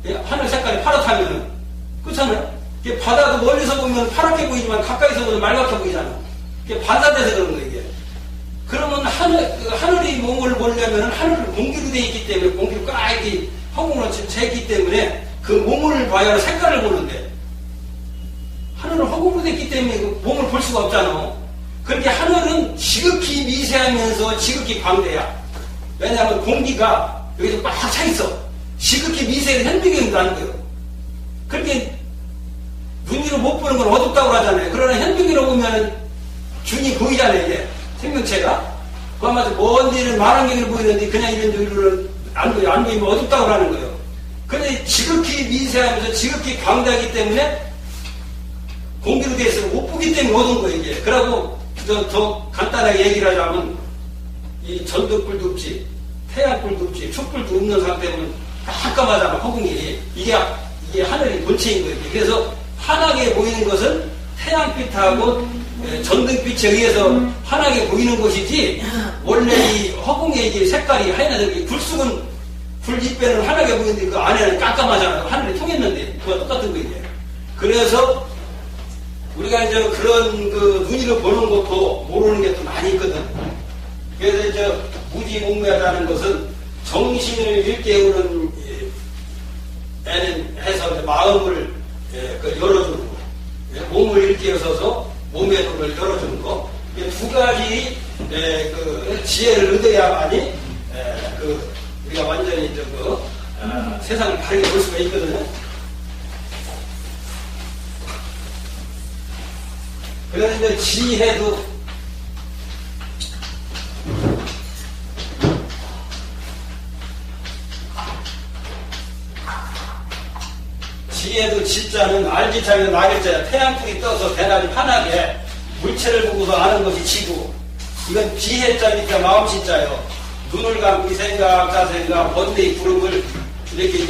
돼야. 하늘 색깔이 파랗다면은. 그렇잖아요? 이게 바다도 멀리서 보면 파랗게 보이지만 가까이서 보면 맑게 보이잖아. 이게 반사돼서 그런 거예요, 이게. 그러면 하늘이 몸을 보려면 하늘은 공기로 되어 있기 때문에 공기로 까이게 허공으로 재있기 때문에 그 몸을 봐야 색깔을 보는데 하늘은 허공으로 되어 있기 때문에 그 몸을 볼 수가 없잖아. 그렇게 하늘은 지극히 미세하면서 지극히 광대야. 왜냐하면 공기가 여기서 꽉 차 있어. 지극히 미세한 현미경이 나는 거예요. 그렇게 눈으로 못 보는 건 어둡다고 하잖아요. 그러나 현미경으로 보면 준이 보이잖아요. 이게 생명체가. 그러면서 먼 데는 만원경으로 보이는데 그냥 이런 데는 안 보이면 어둡다고 하는 거예요. 근데 지극히 미세하면서 지극히 광대하기 때문에 공기로 되어 있으면 못 보기 때문에 얻은 거예요, 이게. 그러고 더 간단하게 얘기를 하자면 이 전등불도 없지, 태양불도 없지, 촛불도 없는 상태면 깜깜하잖아, 허공이. 이게 하늘의 본체인 거예요. 그래서 환하게 보이는 것은 태양빛하고 전등빛에 의해서 환하게 보이는 것이지, 원래 이 허공의 이게 색깔이 하얀색, 불쑥은 불빛배는 환하게 보이는데 그 안에는 깜깜하잖아요. 하늘이 통했는데 그거 똑같은 거예요. 그래서 우리가 이제 그런 그 눈이로 보는 것도 모르는 게 또 많이 있거든. 그래서 이제 무지몽매하다는 것은 정신을 일깨우는 해서 마음을 열어주는 거, 몸을 일깨워서 몸의 눈을 열어주는 거. 두 가지 그 지혜를 얻어야만이 우리가 완전히 세상을 바르게 볼 수가 있거든요. 그래서 이제 지혜도 지자는 알지자면 나길자야. 태양풍이 떠서 대낮이 환하게 물체를 보고서 아는 것이 지고, 이건 지혜자니까 마음지자요. 눈을 감고 생각, 자생각, 번뇌의 구름을 이렇게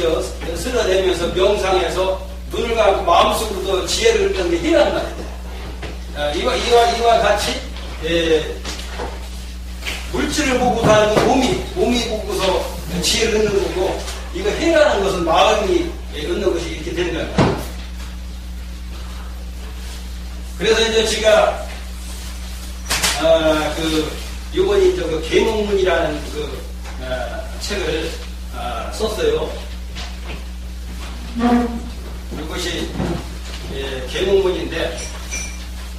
쓸어내면서 명상해서 눈을 감고 마음속으로도 지혜를 얻는 게 희란 말이에요. 이와 같이 물질을 보고 사는 몸이 보고서 지혜를 얻는 거고, 이거 해라는 것은 마음이 얻는 것이 이렇게 되는 거예요. 그래서 이제 제가 요번이 그 계몽문이라는 책을 썼어요. 이것이 계몽문인데,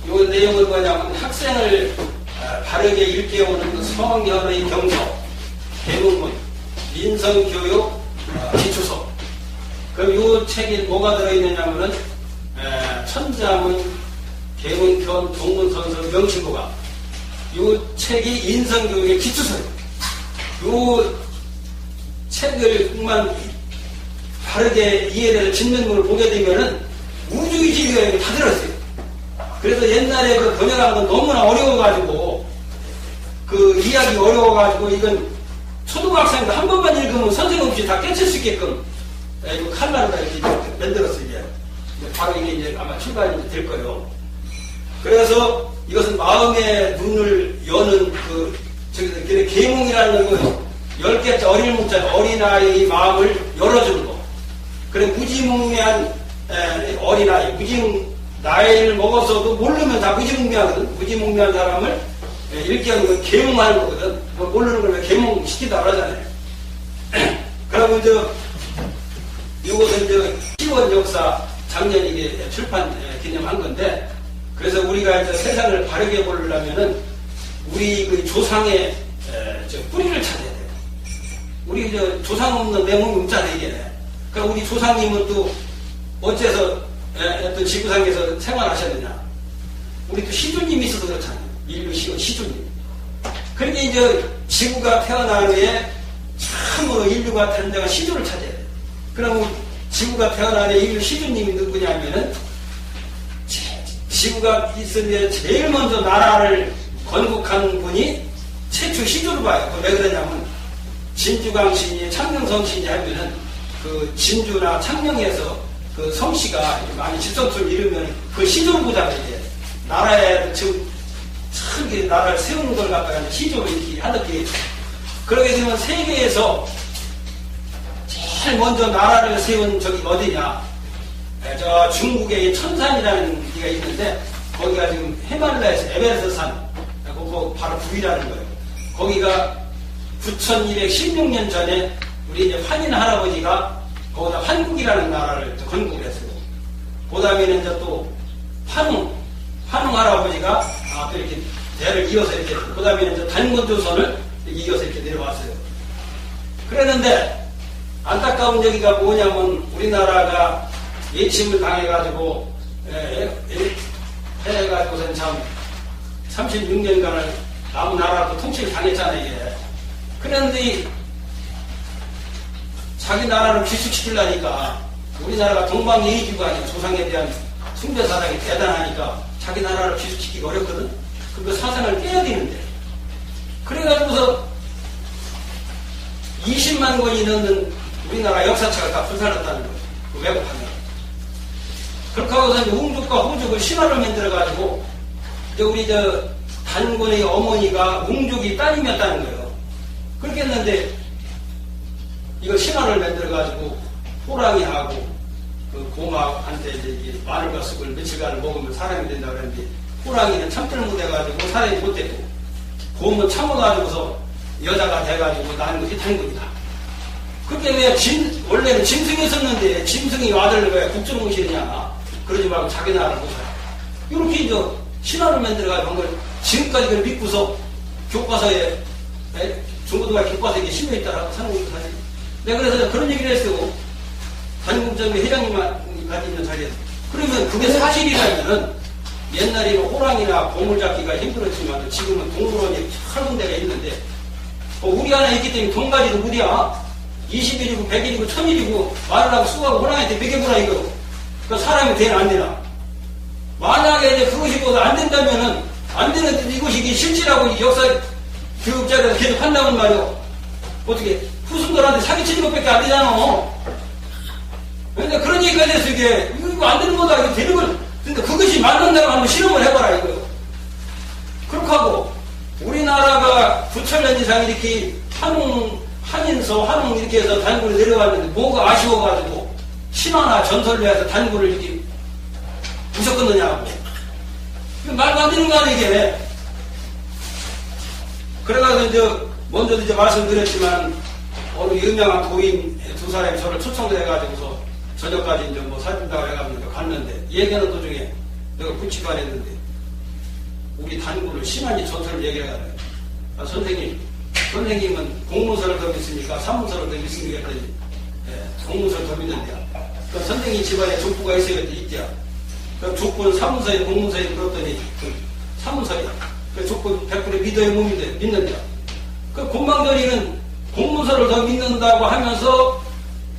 요 내용은 뭐냐면 학생을 바르게 일깨우는 그 성현의 경서, 계몽문, 인성교육 기초서. 그럼 요 책에 뭐가 들어있느냐면은 천자문, 계문편, 동문선서, 명심보가. 요 책이 인성교육의 기초서예요. 요 책을만 바르게 이해를 진면문을 보게 되면은 우주의 진리가 다 들었어요. 그래서 옛날에 그 번역한 건 너무나 어려워가지고, 그 이야기 어려워가지고, 이건 초등학생도 한 번만 읽으면 선생 없이 다 깨칠 수 있게끔 이거 칼라로 이렇게 만들었어요. 이제 바로 이게 이제 아마 출간이 될 거예요. 그래서 이것은 마음의 눈을 여는 계몽이라는 건 10개째 어릴 문자, 어린아이의 마음을 열어주는 거. 그래, 무지몽매한 어린아이, 나이를 먹었어도 모르면 다 무지몽매하거든. 무지몽매한 사람을 일깨우는 건 계몽하는 거거든. 모르는 걸 왜 계몽시키다 그러잖아요. 그러면 이것은 시원 역사 작년 이게 출판 기념한 건데, 그래서 우리가 이제 세상을 바르게 보려면은 우리 그 조상의 뿌리를 찾아야 돼요. 우리 조상 없는 내 몸이 없잖아요, 이게. 그러니까 우리 조상님은 또 어째서 어떤 지구상에서 생활하셨느냐? 우리 또 시주님이 있어서 그렇잖아요. 인류 시주님. 그러니까 이제 지구가 태어난 후에 참으로 인류가 탄생한 시주를 찾아야 돼요. 그럼 지구가 태어난 후에 인류 시주님이 누구냐면은 지구가 있을 때 제일 먼저 나라를 건국한 분이 최초 시주로 봐요. 왜 그러냐면 진주광신이 창녕성신이 하면은 그 진주나 창녕에서 그 성씨가 많이 질성투를 이루면 그 시주로 보잖아요. 이제 나라에 지금 참 나라를 세우는 걸 갖다가 시주로 이렇게 하듯이, 그러게 되면 세계에서 제일 먼저 나라를 세운 적이 어디냐? 저 중국의 천산이라는 데가 있는데, 거기가 지금 히말라야에서 에베레스트 산, 그거 바로 북이라는 거예요. 거기가 9216년 전에 우리 이제 환인 할아버지가 거기다 환국이라는 나라를 건국을 했어요. 그 다음에는 이제 또 환웅 할아버지가 또 이렇게 대를 이어서 이렇게, 그 다음에는 이제 단군조선을 이어서 이렇게 내려왔어요. 그랬는데 안타까운 얘기가 뭐냐면, 우리나라가 예침을 당해가지고 해가지고선 참 36년간을 남은 나라도 통치를 당했잖아요, 이게. 그런데 자기 나라를 귀숙시키려니까 우리나라가 동방예의지가 아니고 조상에 대한 숭배 사상이 대단하니까 자기 나라를 귀숙시키기 어렵거든. 그 사상을 깨야 되는데. 그래가지고서 20만 권이 넘는 우리나라 역사책을 다 불살랐다는 거예요. 그 왜곡하면. 그렇게 하고서 이제 웅족과 호족을 신화를 만들어가지고 이제 우리 단군의 어머니가 웅족이 딸이었다는 거예요. 그렇게 했는데 이거 신화를 만들어가지고 호랑이하고 그 고막한테 이제 마늘과 쑥을 며칠간 먹으면 사람이 된다고 그랬는데 호랑이는 참들을 못해가지고 사람이 못됐고 곰은 참아가지고서 여자가 돼가지고 낳은 것이 단군이다. 그게 왜 원래는 짐승이었었는데 짐승이 아들을 왜 국정을 무시하냐. 그러지 말고 자기 나라를 보셔라. 이렇게 이제 신화를 만들어가지고 한 걸 지금까지 그걸 믿고서 교과서에 중고등학교 교과서에 이게 실려있다라고 사는 것도 사실. 내가 그래서 그런 얘기를 했어요. 단국정의 회장님이 가지고 있는 자리에서. 그러면 그게 사실이라면은 옛날에는 호랑이나 보물 잡기가 힘들었지만 지금은 동물원이 한 군데가 있는데 우리 하나 있기 때문에 돈가지도 무리야. 20일이고 100일이고 1000일이고 말을 하고 수고하고 호랑이한테 먹여보라 이거. 그 사람이 되나 안 되나. 만약에 이제 그것이 뭐 안 된다면은 안 되는데 이것이 이게 실질하고 역사 교육자가 계속 한다는 말이요. 어떻게 후순들한테 사기치는 것밖에 안 되잖아. 그러니까 그런 얘기가 돼서 이게 이거 안 되는 거다. 이거 되는 걸. 근데 그것이 맞는다고 한번 실험을 해봐라 이거요. 그렇게 하고 우리나라가 9,000년 이상 이렇게 한인서 이렇게 해서 단군을 내려왔는데 뭐가 아쉬워가지고 신화나 전설로 해서 단군을 이렇게 부셔끊느냐고. 말도 안 되는 거 아니야 이게. 그래가지고 이제 먼저도 이제 말씀드렸지만 어느 유명한 도인 두 사람이 저를 초청을 해가지고서 저녁까지 이제 뭐 살핀다고 해가지고 갔는데 얘기하는 도중에 내가 구치관 했는데 우리 단군을 신화니 전설을 얘기해가지고 아, 선생님은 공문서를 더 믿습니까? 산문서를 더 믿습니까? 했더니 공문서를 더 믿는데요. 그 선생님 집안에 족부가 있어야 있대요. 그 족부는 산문서에 공문서에 그랬더니 산문서이다. 그 족부 100% 믿어야 못 믿는데요. 그 공방전이는 공문서를 더 믿는다고 하면서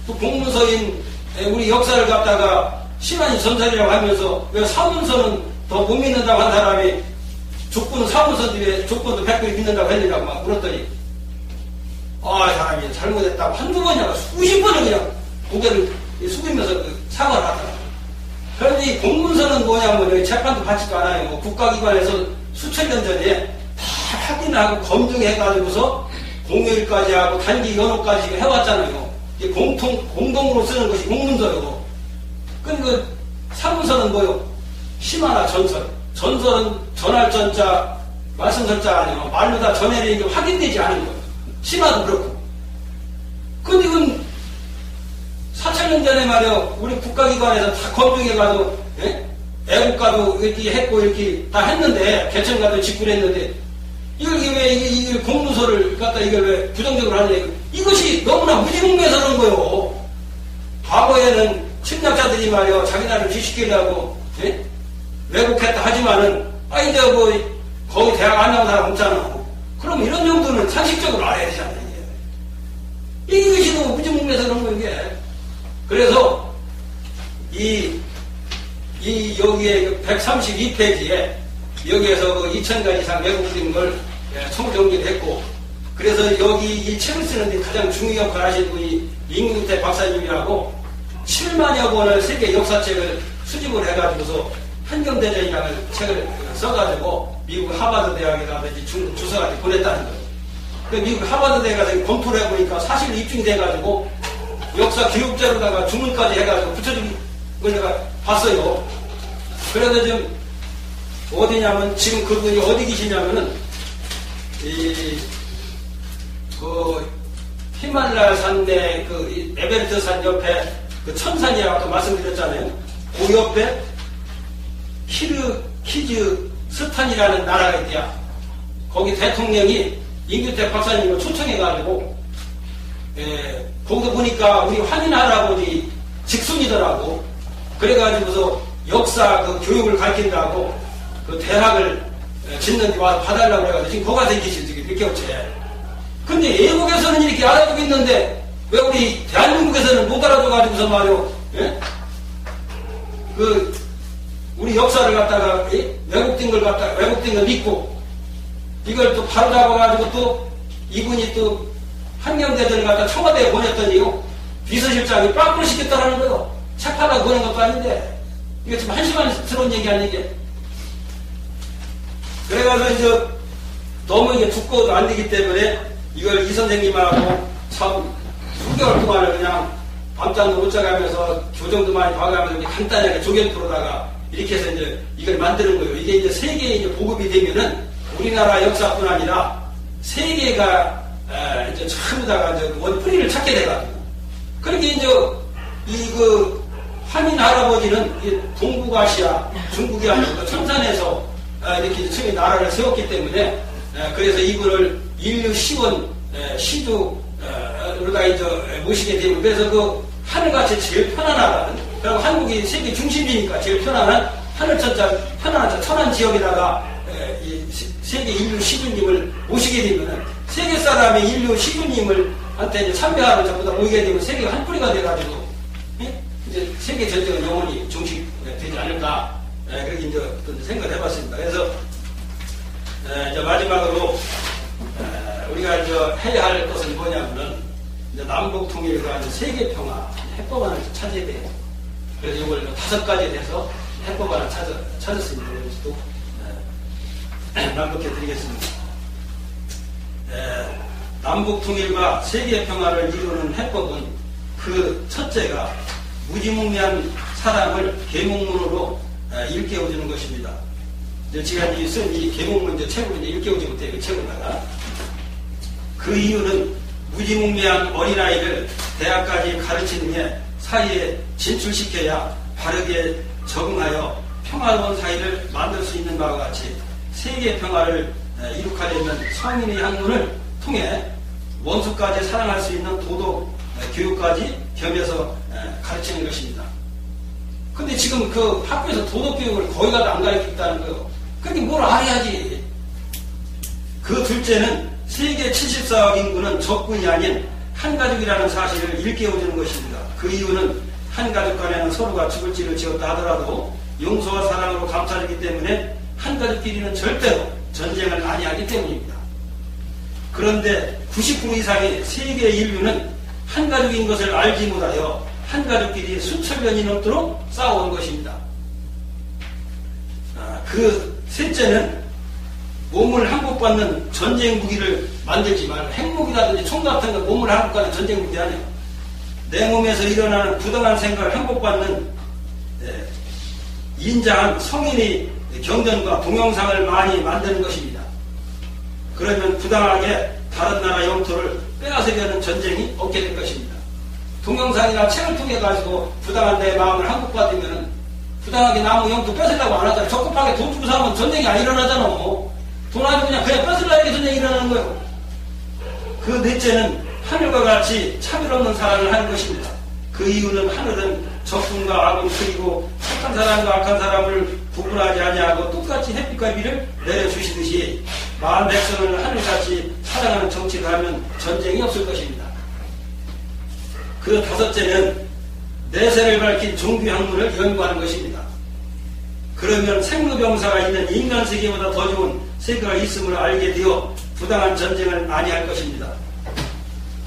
또 공문서인 우리 역사를 갖다가 신화니 전설이라고 하면서 왜 산문서는 더 못 믿는다고 한 사람이 족부는 사문서인데 족부도 100% 믿는다고 했느냐고 막 물었더니 아, 사람이 잘못했다고 한두 번이나 수십 번을 그냥 고개를 숙이면서 사과를 하더라고요. 그런데 이 공문서는 뭐냐면 재판도 받지도 않아요. 뭐 국가기관에서 수천 년 전에 다 확인하고 검증해가지고서 공휴일까지 하고 단기 연호까지 해왔잖아요. 공동으로 쓰는 것이 공문서요. 그럼 그 사문서는 뭐요? 신화나 전설. 전설은 전할 전자, 말씀설자 아니에요. 말로 다 전해내는 게 확인되지 않은 거예요. 신화도 그렇고. 근데 이건 4,000년 전에 말이요. 우리 국가기관에서 다 검증해가지고, 애국가도 이렇게 했고, 이렇게 다 했는데, 개천가도 직구를 했는데, 이걸 왜, 이걸 공문서를 갖다 이걸 왜 부정적으로 하느냐. 이것이 너무나 무지몽매서 그런 거예요. 과거에는 침략자들이 말이요. 자기 나라를 뒤시키려고, 왜곡했다 하지만은, 이제 뭐, 거기 대학 안 나온 사람 없잖아. 그럼 이런 정도는 상식적으로 알아야 되잖아요. 이것이 너무 무지몽매서 그런 거, 이게. 그래서, 여기에 132페이지에, 여기에서 그 2,000가지 이상 왜곡된 걸 총정리를 했고, 그래서 여기 이 책을 쓰는데 가장 중요 역할을 하신 분이 임금태 박사님이라고 7만여 권을 세계 역사책을 수집을 해가지고서 현경대전이라는 책을 써가지고 미국 하버드 대학에 가서 중국 주석한테 보냈다는 거예요. 그 미국 하버드 대학에 가서 검토를 해보니까 사실로 입증이 돼가지고 역사 교육자로다가 주문까지 해가지고 붙여준 걸 내가 봤어요. 그래서 지금 어디냐면 지금 그분이 어디 계시냐면은 그 히말라야 산내 그 에베레스트 산 옆에 그 천산이라고 아까 말씀드렸잖아요. 그 옆에 키르기즈스탄이라는 나라가 있대요. 거기 대통령이 임규택 박사님을 초청해가지고 거기서 보니까 우리 환인 할아버지 직손이더라고. 그래가지고서 역사 그 교육을 가르친다고 그 대학을 짓는데 와서 봐달라고 그래가지고 지금 거기 가서 계시지 몇 개월째. 근데 애국에서는 이렇게 알아두고 있는데 왜 우리 대한민국에서는 못 알아줘가지고서 말이요, 예? 우리 역사를 갖다가, 예? 왜곡된 걸 믿고, 이걸 또 바로 잡아가지고 또, 이분이 또, 한경대전을 갖다 청와대에 보냈더니요, 비서실장이 빵꾸를 시켰다라는 거요. 책 하나 보낸 것도 아닌데, 이게 좀 한심한스러운 얘기 아니게. 그래가지고 이제, 너무 이게 두꺼워도 안 되기 때문에, 이걸 이 선생님하고 참, 6개월 동안을 그냥 밤잠도 못 자가면서 교정도 많이 봐가면서 이렇게 간단하게 조견프로다가 이렇게 해서 이제 이걸 만드는 거예요. 이게 이제 세계에 이제 보급이 되면은 우리나라 역사뿐 아니라 세계가 이제 전부 다가 이제 원뿌리를 찾게 돼가지고. 그렇게 이제 화민 할아버지는 동북아시아, 중국이 아니고 천산에서 이렇게 처음에 나라를 세웠기 때문에 그래서 이분을 인류 시원 시주로다 이제 모시게 되고 그래서 하늘같이 제일 편안하다는 그리고 한국이 세계 중심이니까 제일 편안한 편안한 천안 지역에다가 세계 인류 시주님을 모시게 되면은 세계 사람의 인류 시주님을 한테 이제 참배하러 전부 다 모이게 되면 세계가 한 뿌리가 돼가지고 이제 세계 전쟁은 영원히 종식되지 않을까 그렇게 이제 생각을 해봤습니다. 그래서 이제 마지막으로 우리가 이제 해야 할 것은 뭐냐면은 이제 남북 통일과 세계 평화 해법안을 찾아야 돼요. 그래서 이걸 5가지에 대해서 해법안을 찾았습니다. 그래서 또 낭독해 드리겠습니다. 남북 통일과 세계 평화를 이루는 해법은 그 첫째가 무지몽매한 사랑을 계몽문으로 일깨워주는 것입니다. 제가 쓴 이 계몽문 책으로 일깨우지 못해요. 이 책에다가 그 이유는 무지몽매한 어린아이를 대학까지 가르치는 게 사회에 진출시켜야 바르게 적응하여 평화로운 사회를 만들 수 있는 바와 같이 세계 평화를 이룩하려면 성인의 학문을 통해 원수까지 사랑할 수 있는 도덕 교육까지 겸해서 가르치는 것입니다. 근데 지금 그 학교에서 도덕 교육을 거의 다 안 가르치겠다는 거예요. 그러니까 뭘 알아야지. 그 둘째는 세계 74억 인구는 적군이 아닌 한가족이라는 사실을 일깨워주는 것입니다. 그 이유는 한가족 간에는 서로가 죽을지를 지었다 하더라도 용서와 사랑으로 감싸주기 때문에 한가족끼리는 절대로 전쟁을 아니하기 때문입니다. 그런데 90% 이상의 세계 인류는 한가족인 것을 알지 못하여 한가족끼리 수천 년이 넘도록 싸워온 것입니다. 그 셋째는 몸을 항복받는 전쟁 무기를 만들지 말고 핵무기라든지 총 같은 거 몸을 항복받는 전쟁 무기 아니에요. 내 몸에서 일어나는 부당한 생각을 항복받는 인자한 성인의 경전과 동영상을 많이 만드는 것입니다. 그러면 부당하게 다른 나라 영토를 빼앗으려는 전쟁이 없게 될 것입니다. 동영상이나 책을 통해 가지고 부당한 내 마음을 항복받으면 부당하게 남의 영토 뺏으려고 안 하잖아. 적급하게 돈 주고 사면 전쟁이 안 일어나잖아. 돈 아니고 그냥 뺏으려고 전쟁이 일어나는 거예요. 그 넷째는 하늘과 같이 차별 없는 사랑을 하는 것입니다. 그 이유는 하늘은 적군과 악을 그리고 착한 사람과 악한 사람을 구분하지 아니하고 똑같이 햇빛과 비를 내려주시듯이 마음 백성을 하늘같이 사랑하는 정치를 하면 전쟁이 없을 것입니다. 그 다섯째는 내세를 밝힌 종교학문을 연구하는 것입니다. 그러면 생로병사가 있는 인간 세계보다 더 좋은 세계가 있음을 알게 되어 부당한 전쟁을 아니할 것입니다.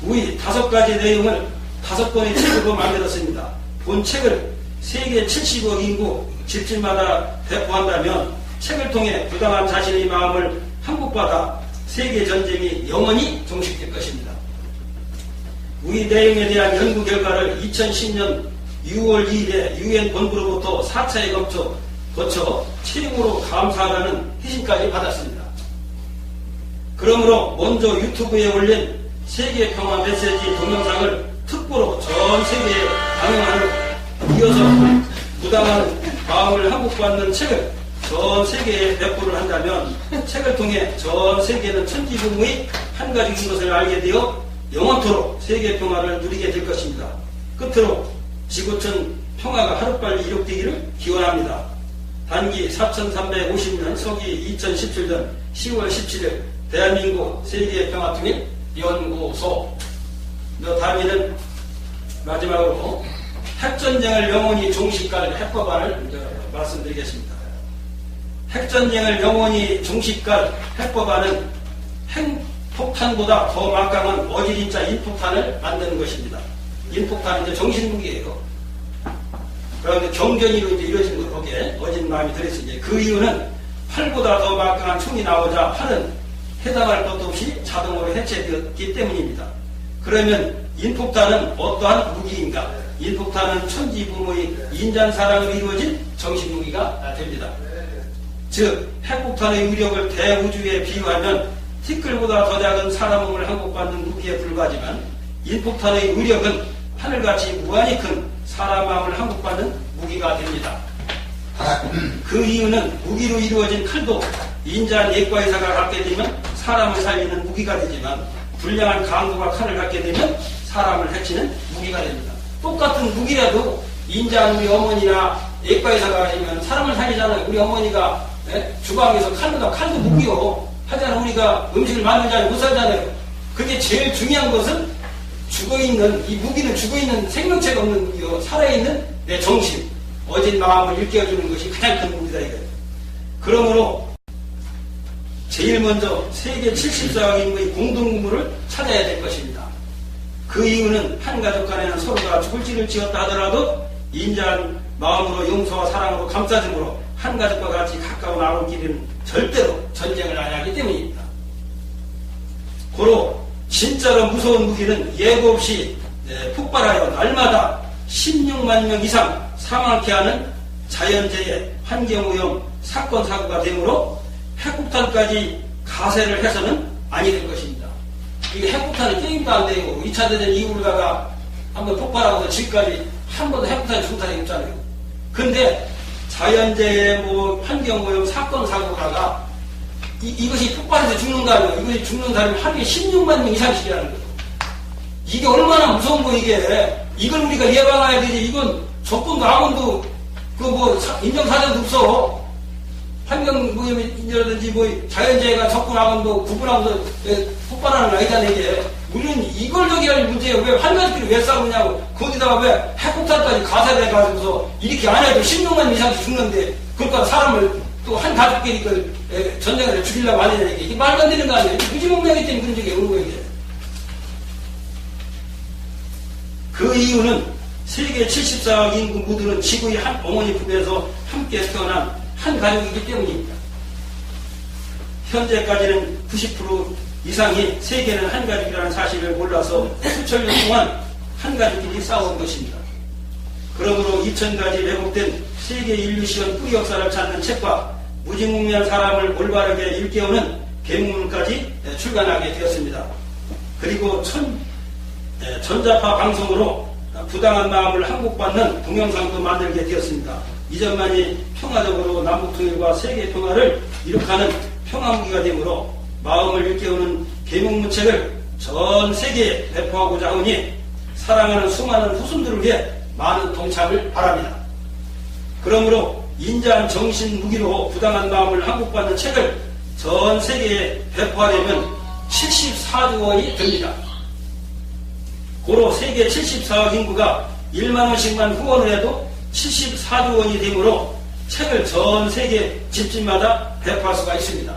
위 5가지 내용을 5권의 책으로 만들었습니다. 본 책을 세계 70억 인구 집집마다 배포한다면 책을 통해 부당한 자신의 마음을 항복받아 세계 전쟁이 영원히 종식될 것입니다. 위 내용에 대한 연구 결과를 2010년 6월 2일에 UN 본부로부터 4차에 거쳐 최고로 감사하다는 회신까지 받았습니다. 그러므로 먼저 유튜브에 올린 세계 평화 메시지 동영상을 특보로 전 세계에 방영하는 이어서 부당한 마음을 항복받는 책을 전 세계에 배포를 한다면 책을 통해 전 세계는 천지부모의 한 가족인 것을 알게 되어 영원토록 세계 평화를 누리게 될 것입니다. 끝으로 지구촌 평화가 하루빨리 이룩되기를 기원합니다. 단기 4350년 서기 2017년 10월 17일 대한민국 세계평화통일 연구소. 다음에는 마지막으로 핵전쟁을 영원히 종식할 핵법안을 말씀드리겠습니다. 핵전쟁을 영원히 종식할 핵법안은 핵폭탄보다 더 막강한 어지린자 인폭탄을 만드는 것입니다. 인폭탄은 이제 정신무기예요. 그런데 경전이로 이제 이루어진 거 거기에 어진 마음이 들었으니 그 이유는 활보다 더 막강한 총이 나오자 활은 해당할 것도 없이 자동으로 해체되었기 때문입니다. 그러면 인폭탄은 어떠한 무기인가? 인폭탄은 천지부모의 인간사랑으로 이루어진 정신무기가 됩니다. 즉 핵폭탄의 위력을 대우주에 비유하면 티끌보다 더 작은 사람 몸을 항복받는 무기에 불과하지만 인폭탄의 위력은 하늘같이 무한히 큰 사람 마음을 항복받는 무기가 됩니다. 그 이유는 무기로 이루어진 칼도 인자한 예과의사가 갖게 되면 사람을 살리는 무기가 되지만 불량한 강도가 칼을 갖게 되면 사람을 해치는 무기가 됩니다. 똑같은 무기라도 인자한 우리 어머니나 예과의사가 되면 사람을 살리잖아요. 우리 어머니가 주방에서 칼도 무기요. 하잖아. 우리가 음식을 만들자니 못 살잖아요. 그게 제일 중요한 것은 죽어있는, 이 무기는 죽어있는 생명체가 없는 무기요. 살아있는 내 정신, 어진 마음을 일깨워주는 것이 가장 큰 무기다 이거예요. 그러므로 제일 먼저 세계 74억 인구의 공동구물을 찾아야 될 것입니다. 그 이유는 한 가족 간에는 서로가 죽을지를 지었다 하더라도 인자한 마음으로 용서와 사랑으로 감싸줌으로 한 가족과 같이 가까운 아울끼리는 절대로 전쟁을 안 하기 때문입니다. 고로 진짜로 무서운 무기는 예고 없이 폭발하여 날마다 16만 명 이상 사망케 하는 자연재해, 환경오염, 사건, 사고가 되므로 핵폭탄까지 가세를 해서는 아니 될 것입니다. 이게 핵폭탄은 게임도 안 되고 2차 대전 이후로다가 한번 폭발하고서 지금까지 한 번도 핵폭탄 죽은 사람이 없잖아요. 근데 자연재해, 환경오염, 사건, 사고가 이것이 폭발해서 죽는 거 아니에요. 이것이 죽는 사람이 하루에 16만 명 이상씩이라는 거예요. 이게 얼마나 무서운 거 이게. 이걸 우리가 예방해야 되지. 이건 조건도 아무도 인정사정도 없어. 환경오염이라든지 자연재해가 접근하고도 구분하고도 폭발하는 거 아니잖아 이게. 우리는 이걸 저기 할 문제예요. 왜 한가족끼리 왜 싸우냐고. 거기다가 왜 핵폭탄까지 가세를 해가지고서 이렇게 안 해도 16만 이상씩 죽는데 그러니까 사람을 또 한 가족끼리 전쟁을 죽이려고 하느냐 이게 말도 안 되는 거 아니에요. 무지몽매하기 때문에 그런 적이 오는 거예요. 이게. 그 이유는 세계 74억 인구 모두는 지구의 한 어머니 품에서 함께 태어난 한 가족이기 때문입니다. 현재까지는 90% 이상이 세계는 한 가족이라는 사실을 몰라서 수천 년 동안 한 가족끼리 싸운 것입니다. 그러므로 2000가지 왜곡된 세계 인류 시원 뿌리 역사를 찾는 책과 무지몽매한 사람을 올바르게 일깨우는 계몽문까지 출간하게 되었습니다. 그리고 전자파 방송으로 부당한 마음을 항복받는 동영상도 만들게 되었습니다. 이전만이 평화적으로 남북통일과 세계 평화를 이룩하는 평화무기가 되므로 마음을 일깨우는 계몽문책을 전 세계에 배포하고자 하오니 사랑하는 수많은 후손들을 위해 많은 동참을 바랍니다. 그러므로 인자한 정신 무기로 부당한 마음을 항복받는 책을 전 세계에 배포하려면 74조 원이 듭니다. 고로 세계 74억 인구가 1만 원씩만 후원을 해도 74조 원이 되므로 책을 전 세계 집집마다 배포할 수가 있습니다.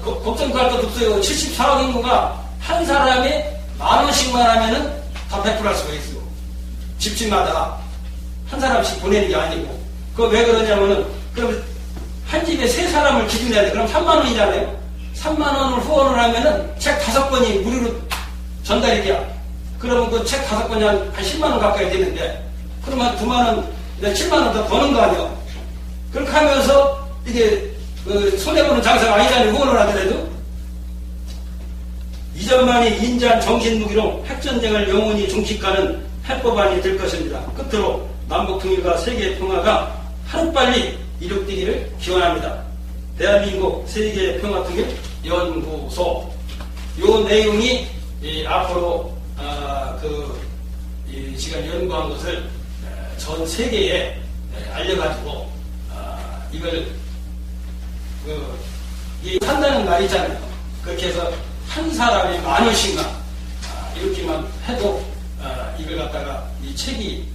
걱정할 것도 없어요. 74억 인구가 한 사람이 만 원씩만 하면은 다 배포할 수가 있어요. 집집마다 한 사람씩 보내는 게 아니고. 그거 왜 그러냐면은, 그럼 한 집에 세 사람을 기준해야 돼. 그럼 3만 원이잖아요. 3만 원을 후원을 하면은 책 5권이 무료로 전달이 돼요. 그러면 그 책 5권이 한 10만 원 가까이 되는데, 그러면 한 2만 원, 7만 원 더 버는 거 아니에요. 그렇게 하면서 이게 손해보는 장사가 아니잖아요. 후원을 하더라도. 이전만이 인자한 정신무기로 핵전쟁을 영원히 종식하는 핵법안이 될 것입니다. 끝으로 남북통일과 세계평화가 하루빨리 이룩되기를 기원합니다. 대한민국 세계평화통일연구소 요 내용이 앞으로 지금 연구한 것을 전 세계에 알려가지고 이걸 산다는 말 있잖아요. 그렇게 해서 한 사람이 만 원씩만 이렇게만 해도 이걸 갖다가 이 책이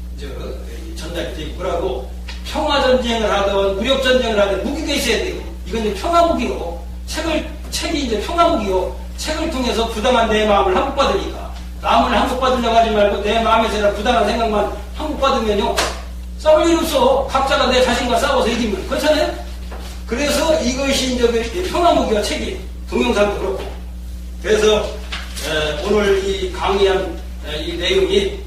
전달이 되고 그러고 평화전쟁을 하든 무력전쟁을 하든 무기가 있어야 돼요. 이건 이제 평화무기로 책이 이제 평화무기요. 책을 통해서 부당한 내 마음을 항복받으니까 남을 항복받으려고 하지 말고 내 마음에서 부당한 생각만 항복받으면요 싸울 일 없어. 각자가 내 자신과 싸워서 이기면 그렇잖아요. 그래서 이것이 이제 평화무기와 책이 동영상도 그렇고 그래서 오늘 이 강의한 이 내용이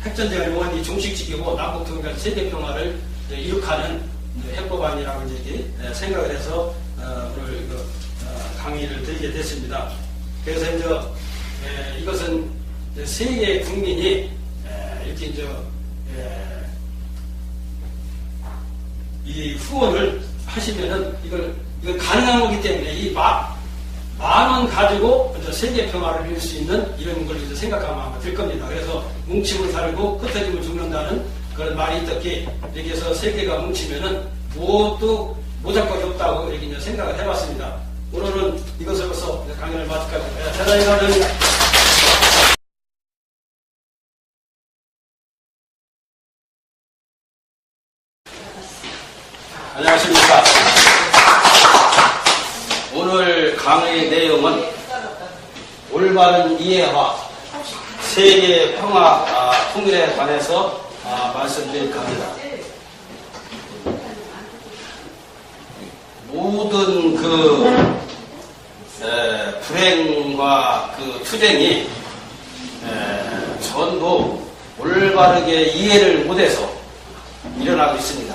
핵전쟁을 원히 종식시키고 남북통일과 세계평화를 이룩하는 해법안이라고 이제 생각을 해서 오늘 강의를 드리게 됐습니다. 그래서 이제 이것은 세계 국민이 이렇게 이제 이 후원을 하시면은 이걸 가능한 거기 때문에 이 만 원 가지고 세계 평화를 이룰 수 있는 이런 걸 이제 생각하면 아마 될 겁니다. 그래서 뭉치면 살고 흩어지면 죽는다는 그런 말이 있듯이 여기에서 세계가 뭉치면은 무엇도 못할 것이 없다고 이렇게 이제 생각을 해봤습니다. 오늘은 이것으로서 강연을 마칠까 합니다. 대단히 감사합니다. 안녕하십니까. 오늘 강의 내용은 올바른 이해와 세계 평화 통일에 관해서 말씀드릴까 합니다. 모든 불행과 투쟁이 전부 올바르게 이해를 못해서 일어나고 있습니다.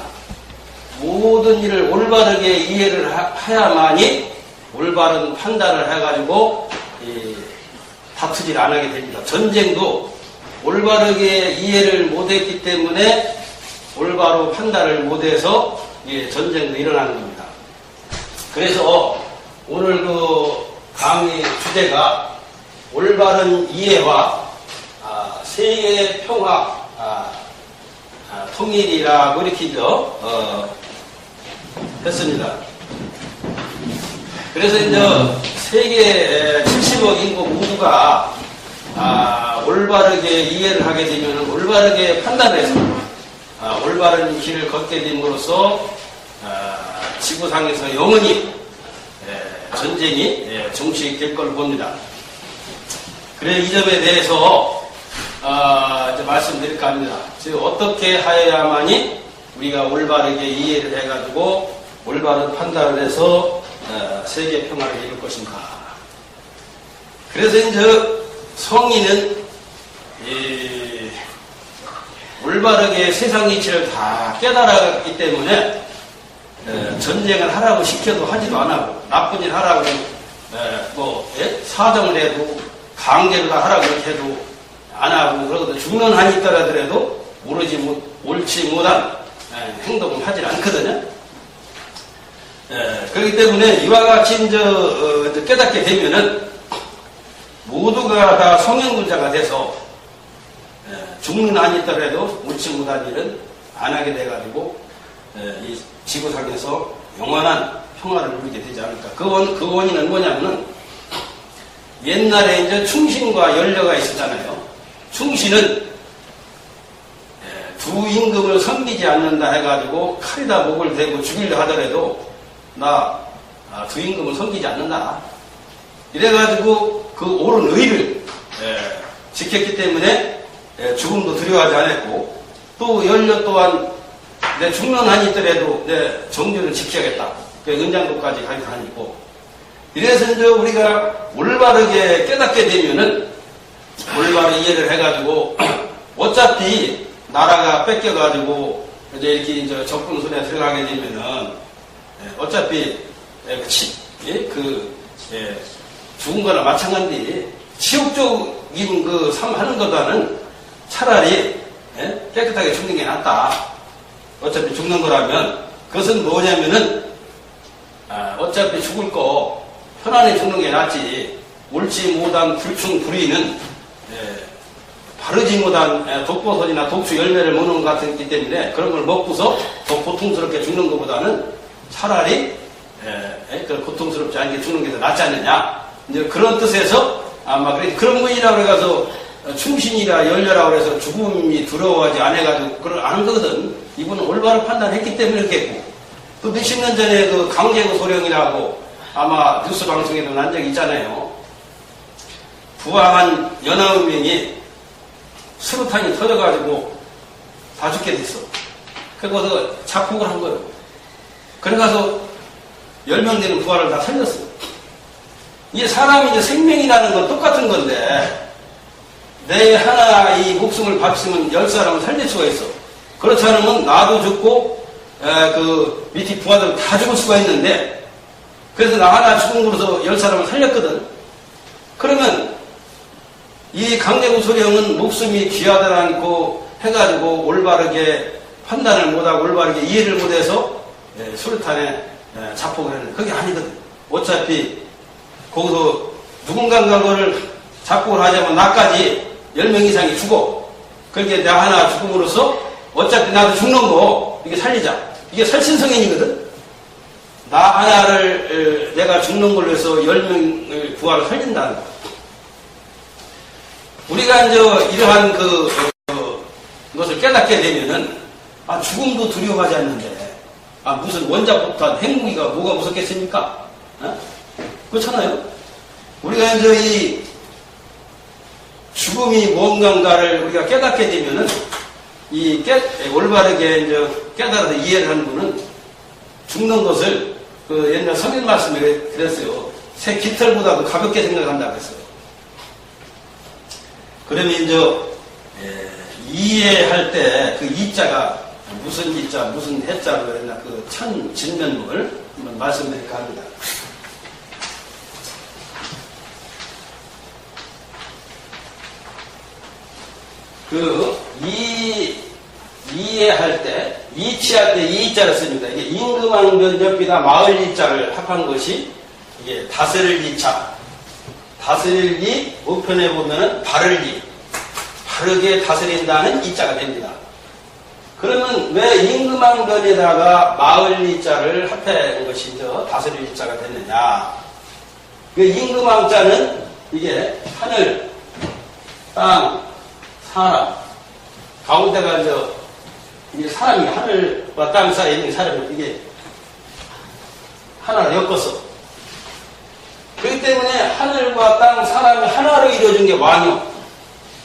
모든 일을 올바르게 이해를 해야만이 올바른 판단을 해가지고 다투질 안 하게 됩니다. 전쟁도 올바르게 이해를 못했기 때문에 올바로 판단을 못해서 전쟁도 일어나는 겁니다. 그래서 오늘 강의 주제가 올바른 이해와 세계 평화 통일이라고 이렇게 했습니다. 그래서 이제 세계 70억 인구 모두가 올바르게 이해를 하게 되면 올바르게 판단해서 올바른 길을 걷게 됨으로써 지구상에서 영원히 전쟁이 종식될 걸로 봅니다. 그래서 이 점에 대해서 이제 말씀드릴까 합니다. 즉 어떻게 하여야만이 우리가 올바르게 이해를 해가지고 올바른 판단을 해서 세계 평화를 이룰 것인가. 그래서 이제 성인은 올바르게 세상 이치를 다 깨달았기 때문에 전쟁을 하라고 시켜도 하지도 안 하고 나쁜 일 하라고 사정을 해도 강제로 다 하라고 이렇게 해도 안 하고 그러거든. 죽는 한이 있더라도 옳지 못한 행동을 하질 않거든요. 그렇기 때문에 이와 같이 이제 깨닫게 되면은 모두가 다 성행군자가 돼서 죽는 한이 있더라도 옳지 못한 일은 안 하게 돼가지고 이 지구상에서 영원한 평화를 누리게 되지 않을까. 그 원인은 뭐냐면은 옛날에 이제 충신과 연려가 있었잖아요. 충신은 두 임금을 섬기지 않는다 해가지고 칼에다 목을 대고 죽이려 하더라도 나 두 임금을 섬기지 않는다. 이래가지고 그 옳은 의를 지켰기 때문에 죽음도 두려워하지 않았고 또 연려 또한 내 죽는 한이 있더라도 내 정규를 지켜야겠다. 그 은장도까지 가기도 하니고 이래서 이제 우리가 올바르게 깨닫게 되면은 올바르 이해를 해가지고 어차피 나라가 뺏겨가지고 이제 이렇게 적군손에 들어가게 되면은 어차피 죽은 거나 마찬가지 치욕적인 삶 하는 것보다는 차라리 깨끗하게 죽는 게 낫다. 어차피 죽는 거라면 그것은 뭐냐면은 어차피 죽을 거 편안히 죽는 게 낫지. 옳지 못한 불충불이는 바르지 못한 독보선이나 독주 열매를 먹는 것 같기 때문에 그런 걸 먹고서 더 고통스럽게 죽는 것보다는 차라리 고통스럽지 않게 죽는 게 더 낫지 않느냐. 이제 그런 뜻에서 아마 그런 분이라고 그래가서 충신이라 열려라고 해서 죽음이 두려워하지 안 해가지고 그걸 안 한 거거든. 이분은 올바로 판단했기 때문에 그렇게 했고. 또 몇십 년 전에 그 강제구 소령이라고 아마 뉴스 방송에도 난 적이 있잖아요. 부항한 19명이 수류탄이 터져가지고 다 죽게 됐어. 그래서 작곡을 한 거예요. 그래가서 10명 되는 부하를 다 살렸어. 이게 사람이 이제 생명이라는 건 똑같은 건데, 내 하나 이 목숨을 바치면 10사람을 살릴 수가 있어. 그렇지 않으면 나도 죽고, 그 밑에 부하들 다 죽을 수가 있는데, 그래서 나 하나 죽음으로써 10사람을 살렸거든. 그러면 이 강대구 소령은 목숨이 귀하다고 해가지고 올바르게 판단을 못하고 올바르게 이해를 못해서 수류탄에 자폭을 했는데 그게 아니거든. 어차피 거기서 누군가가 그걸 자폭을 하자면 나까지 10명 이상이 죽어. 그렇게 나 하나 죽음으로써 어차피 나도 죽는 거 이게 살리자. 이게 살신성인이거든. 나 하나를 내가 죽는 걸로 해서 10명을 부하를 살린다는 거. 우리가 이제 이러한 것을 깨닫게 되면은, 죽음도 두려워하지 않는데, 무슨 원자폭탄, 핵무기가 뭐가 무섭겠습니까? 그렇잖아요? 우리가 이제 이 죽음이 뭔가를 우리가 깨닫게 되면은, 올바르게 이제 깨달아서 이해를 하는 분은 죽는 것을 옛날 성인 말씀에 그랬어요. 새 깃털보다도 가볍게 생각한다고 했어요. 그러면 이제 이해할 때 그 이자가 무슨 이자, 무슨 해자로 그랬나 그 천 진면목을 한번 말씀드릴까 합니다. 이해할 때, 이치할 때 이자를 씁니다. 이게 임금왕변접비다 마을 이자를 합한 것이 이게 다스릴 이자. 다스릴 이, 우편에 보면은 바를 이, 바르게 다스린다는 이자가 됩니다. 그러면 왜 임금왕변에다가 마을 이자를 합한 것이 다스릴 이자가 됐느냐? 그 임금왕자는 이게 하늘, 땅, 사람, 가운데가 이게 사람이 하늘과 땅 사이에 있는 사람이 이게 하나로 엮었어. 그렇기 때문에 하늘과 땅, 사람이 하나로 이루어진 게 왕이요.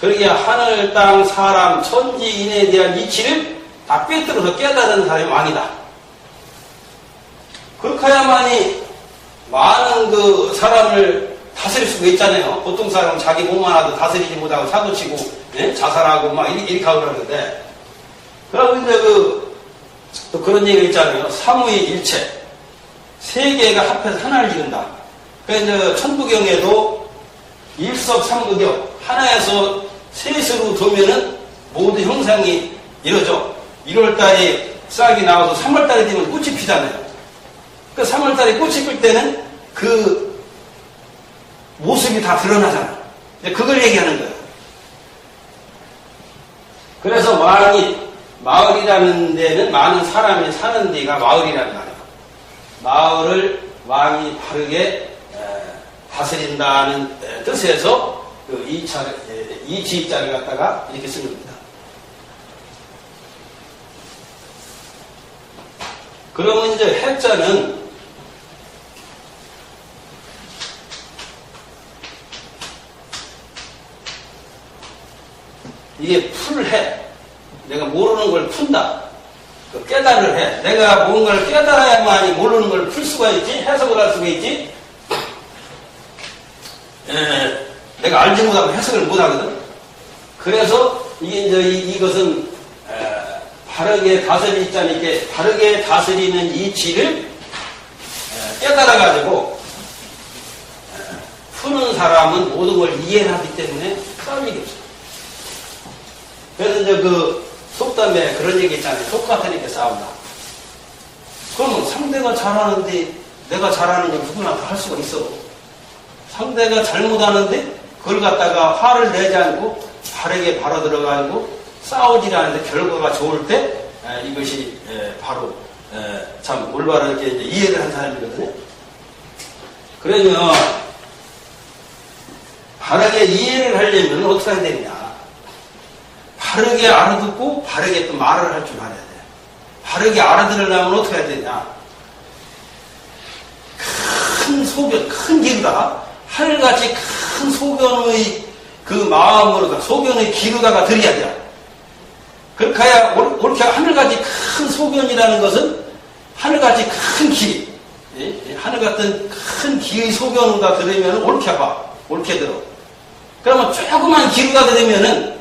그러기에 하늘, 땅, 사람, 천지인에 대한 이치를 다 꿰뚫어서 깨달은 사람이 왕이다. 그렇게 해야만이 많은 그 사람을 다스릴 수가 있잖아요. 보통 사람은 자기 몸만 하도 다스리지 못하고 사고치고 자살하고 막 이렇게 하고 그러는데, 그러고 이제 또 그런 얘기가 있잖아요. 삼위일체. 세 개가 합해서 하나를 이룬다. 그래서 천부경에도 일섭삼극경 하나에서 셋으로 두면은 모든 형상이 이루어져. 1월달에 싹이 나와서 3월달에 되면 꽃이 피잖아요. 그 3월달에 꽃이 필 때는 그 모습이 다 드러나잖아. 그걸 얘기하는 거예요. 그래서 마을이라는 데는 많은 사람이 사는 데가 마을이라는 말이에요. 마을을 왕이 바르게 다스린다는 뜻에서 이지자를 갖다가 이렇게 쓴 겁니다. 그러면 이제 해자는 이게 풀해. 내가 모르는 걸 푼다. 깨달을 해. 내가 뭔가를 깨달아야만이 모르는 걸 풀 수가 있지, 해석을 할 수가 있지. 내가 알지 못하고 해석을 못하거든. 그래서 이게 이제 이것은 바르게 다스리자니 이렇게 바르게 다스리는 이치를 깨달아가지고 푸는 사람은 모든 걸 이해하기 때문에 싸울 일이 없어요. 그래서 이제 그 속담에 그런 얘기 있잖아요. 똑같으니까 싸운다. 그러면 상대가 잘하는데 내가 잘하는 건 누구나 다 할 수가 있어. 상대가 잘못하는데 그걸 갖다가 화를 내지 않고 바르게 바로 들어가고 싸우지 않는데 결과가 좋을 때 이것이 바로 참 올바르게 이제 이해를 한 사람이거든요. 그러면 바르게 이해를 하려면 어떻게 해야 되느냐. 바르게 알아듣고 바르게 또 말을 할 줄 알아야 돼. 바르게 알아들으려면 어떻게 해야 되냐. 큰 소변, 큰 기루다. 하늘같이 큰 소변의 그 마음으로, 소변의 기루다가 들여야 돼. 그렇게 해야, 옳게 하늘같이 큰 소변이라는 것은 하늘같이 큰 기, 하늘 같은 큰 기의 소변으로 들으면 옳게 봐. 옳게 들어. 그러면 조그만 기루가 들으면은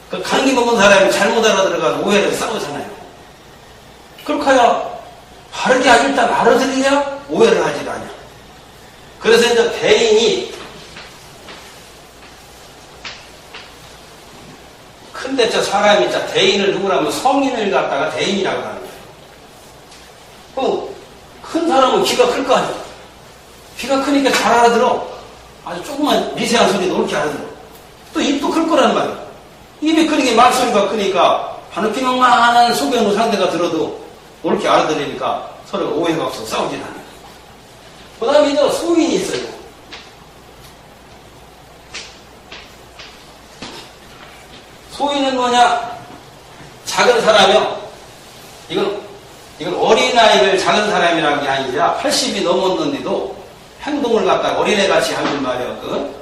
그 감기 먹은 사람이 잘못 알아들어가서 오해를 싸우잖아요. 그렇게 해야 바르게 일단 알아들어야 오해를 하지가 않냐. 그래서 이제 대인이 근데 저 사람이 자 대인을 누구라면 성인을 갖다가 대인이라고 하는 거예요. 그럼 큰 사람은 귀가 클 거 아니야. 귀가 크니까 잘 알아들어. 아주 조그만 미세한 소리도 옳게 알아들어. 또 입도 클 거란 말이야. 입이 크니까 말소리가 크니까 바느끼만한 소변으로 상대가 들어도 옳게 알아들으니까 서로 오해가 없어 싸우진 않아요. 그 다음에 이제 소인이 있어요. 소인은 뭐냐? 작은 사람이요. 이건 어린아이를 작은 사람이라는 게 아니라 80이 넘었는데도 행동을 갖다가 어린애같이 하는 말이요.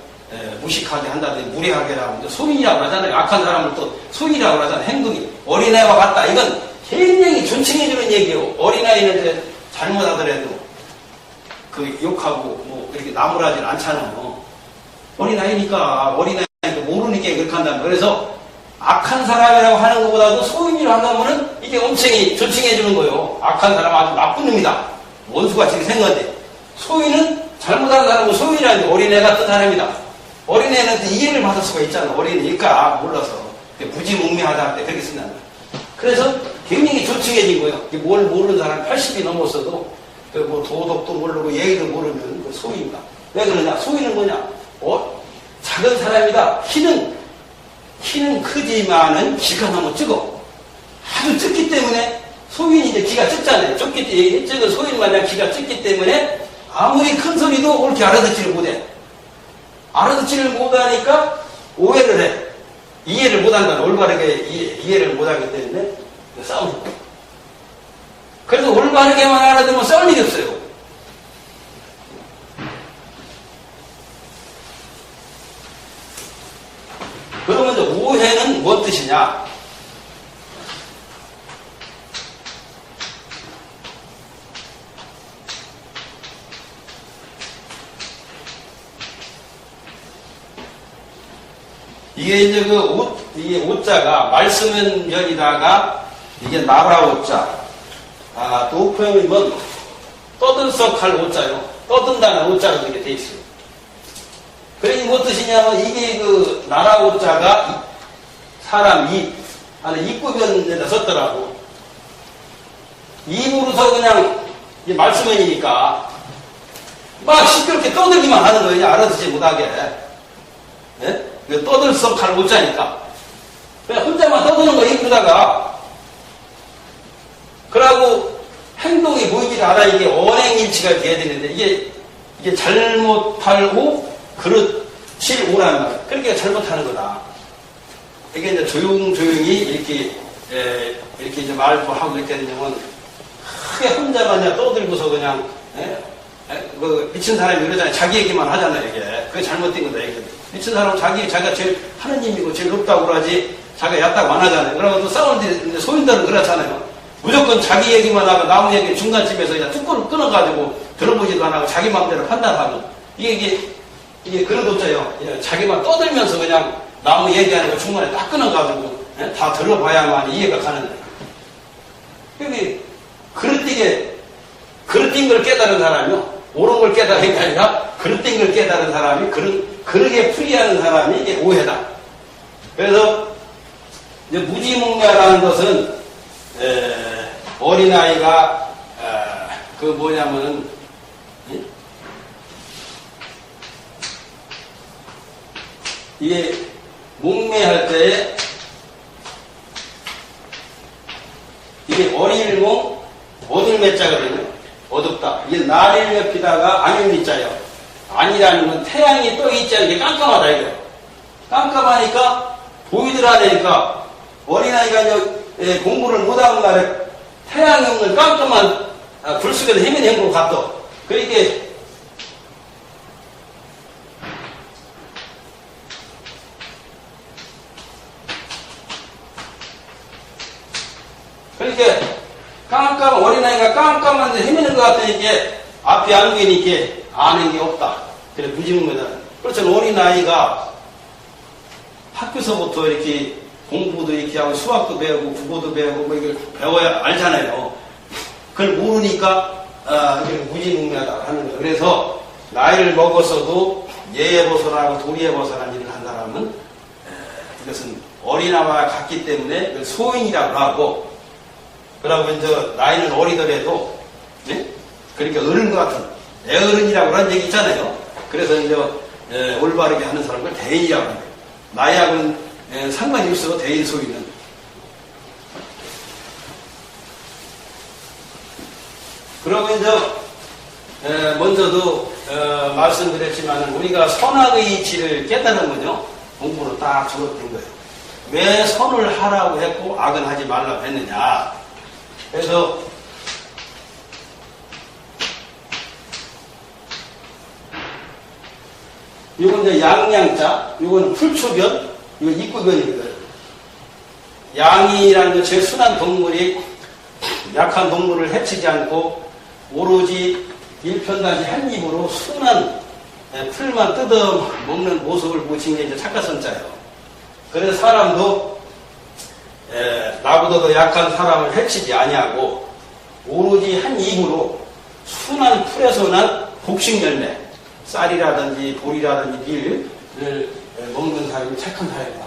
무식하게 한다든지 무례하게라고 소인이라고 하잖아요. 악한 사람을 또 소인이라고 하잖아요. 행동이 어린애와 같다. 이건 굉장히 존칭해주는 얘기예요. 어린아이는 이제 잘못하더라도 그 욕하고 뭐 이렇게 나무라질 않잖아요. 어린아이니까 모르니까 그렇게 한다면. 그래서 악한 사람이라고 하는 것보다도 소인이라고 한다면은 이게 엄청히 존칭해주는 거예요. 악한 사람 아주 나쁜 놈이다. 원수같이 생각한데 소인은 잘못한 사람은 소인이라는 어린애 같은 사람이다. 어린애는 이해를 받을 수가 있잖아. 어린애니까 몰라서 무지몽매하다 할 때 그렇게 쓴단 말이야. 그래서 굉장히 존칭해진 거예요. 뭘 모르는 사람 80이 넘었어도 뭐 도덕도 모르고 예의도 모르면 소인이다. 왜 그러냐? 소인은 뭐냐? 작은 사람이다. 키는 크지만은 기가 너무 적어. 아주 적기 때문에 소인이 이제 기가 적잖아요. 적은 소인 마냥 기가 적기 때문에 아무리 큰 소리도 옳게 알아듣지를 못해. 알아듣지를 못하니까 오해를 해. 이해를 못한다는 올바르게 이해를 못하기 때문에 싸우는 거예요. 그래서 올바르게만 알아들으면 싸울 일이 없어요. 그러면 이제 오해는 뭔 뜻이냐? 이게 이제 이게 오자가 말씀은면이다가 이게 나라 오자. 도표이면 떠들썩할 오자요. 떠든다는 오자로 이렇게 돼 있어요. 그러니 무슨 뜻이냐면 이게 나라 오자가 사람 입 안에 입구변에다 썼더라고. 입으로서 그냥 말씀은이니까 막 시끄럽게 떠들기만 하는 거예요. 알아듣지 못하게. 예? 떠들썩할 오자니까. 그냥 혼자만 떠드는 거 이쁘다가 그러고 행동이 보이질 않아. 이게 언행일치가 돼야 되는데 이게 잘못하고 그렇지 오라는 말. 그러니까 잘못하는 거다. 이게 이제 조용히 이렇게 이제 말도 하고 이렇게 되면 크게 혼자만 떠들고서 그냥 미친 사람이 그러잖아요. 자기 얘기만 하잖아요. 이게 그게 잘못된 거다. 이게 미친 사람은 자기가 제일 하느님이고 제일 높다고 그러지 자기가 얕다고 안 하잖아요. 그러고 또 싸우는데 소인들은 그렇잖아요. 무조건 자기 얘기만 하고 나무 얘기 중간쯤에서 그냥 뚜껑을 끊어가지고 들어보지도 안 하고 자기 마음대로 판단하고 이게 그러도짜요. 자기만 떠들면서 그냥 나무 얘기하는 거 중간에 딱 끊어가지고 다 들어봐야만 이해가 가는데 여기 그릇된 걸 깨달은 사람이요. 옳은 걸 깨달은 게 아니라 그릇된 걸 깨달은 사람이 그릇에 풀이하는 사람이 이게 오해다. 그래서 이제 무지몽매라는 것은 어린아이가 이게 몽매할 때 이게 어릴몽 어둘매자거든요. 어둡다. 이게 날일옆이다가 안일리자예요. 아니라는 건 태양이 떠 있지 않은 게 깜깜하다 이거예요. 깜깜하니까 보이들 않으니까 어린아이가 이제 공부를 못하는 날에 태양이 없는 깜깜한 불 속에서 헤매는 행보로 갔다. 그러니까 어린아이가 깜깜한데 헤매는 것 같으니까 앞이 안 보이니까 아는 게 없다. 그래, 무지문이다. 그렇죠. 어린아이가 학교서부터 이렇게 공부도 이렇게 하고 수학도 배우고 국어도 배우고 뭐 이걸 배워야 알잖아요. 그걸 모르니까, 이게 무지문이하다 하는 거예요. 그래서 나이를 먹었어도 예에 벗어나고 도리에 벗어난 일을 한 사람은, 이것은 어린아이와 같기 때문에 그걸 소인이라고 하고, 그러고 이제 나이는 어리더라도, 네? 그러니까 어른 것 같은, 애어른이라고 하는 얘기 있잖아요. 그래서 이제, 올바르게 하는 사람을 대인이라고 하는 거예요. 나이하고는 상관이 없어, 대인 소인은. 그러고 이제, 먼저도, 말씀드렸지만, 우리가 선악의 이치를 깨달은 거죠. 공부로 딱 적용된 거예요. 왜 선을 하라고 했고, 악은 하지 말라고 했느냐. 그래서 이건 이제 양양자, 이건 풀초변, 이건 입구변이거든. 양이라는 건 제일 순한 동물이 약한 동물을 해치지 않고 오로지 일편단지 한 입으로 순한 풀만 뜯어 먹는 모습을 보신 게 이제 착가선자예요. 그래서 사람도 나보다도 약한 사람을 해치지 아니하고 오로지 한 입으로 순한 풀에서 난 곡식 열매, 쌀이라든지 보리라든지 밀을 먹는 사람이 착한 사람이다.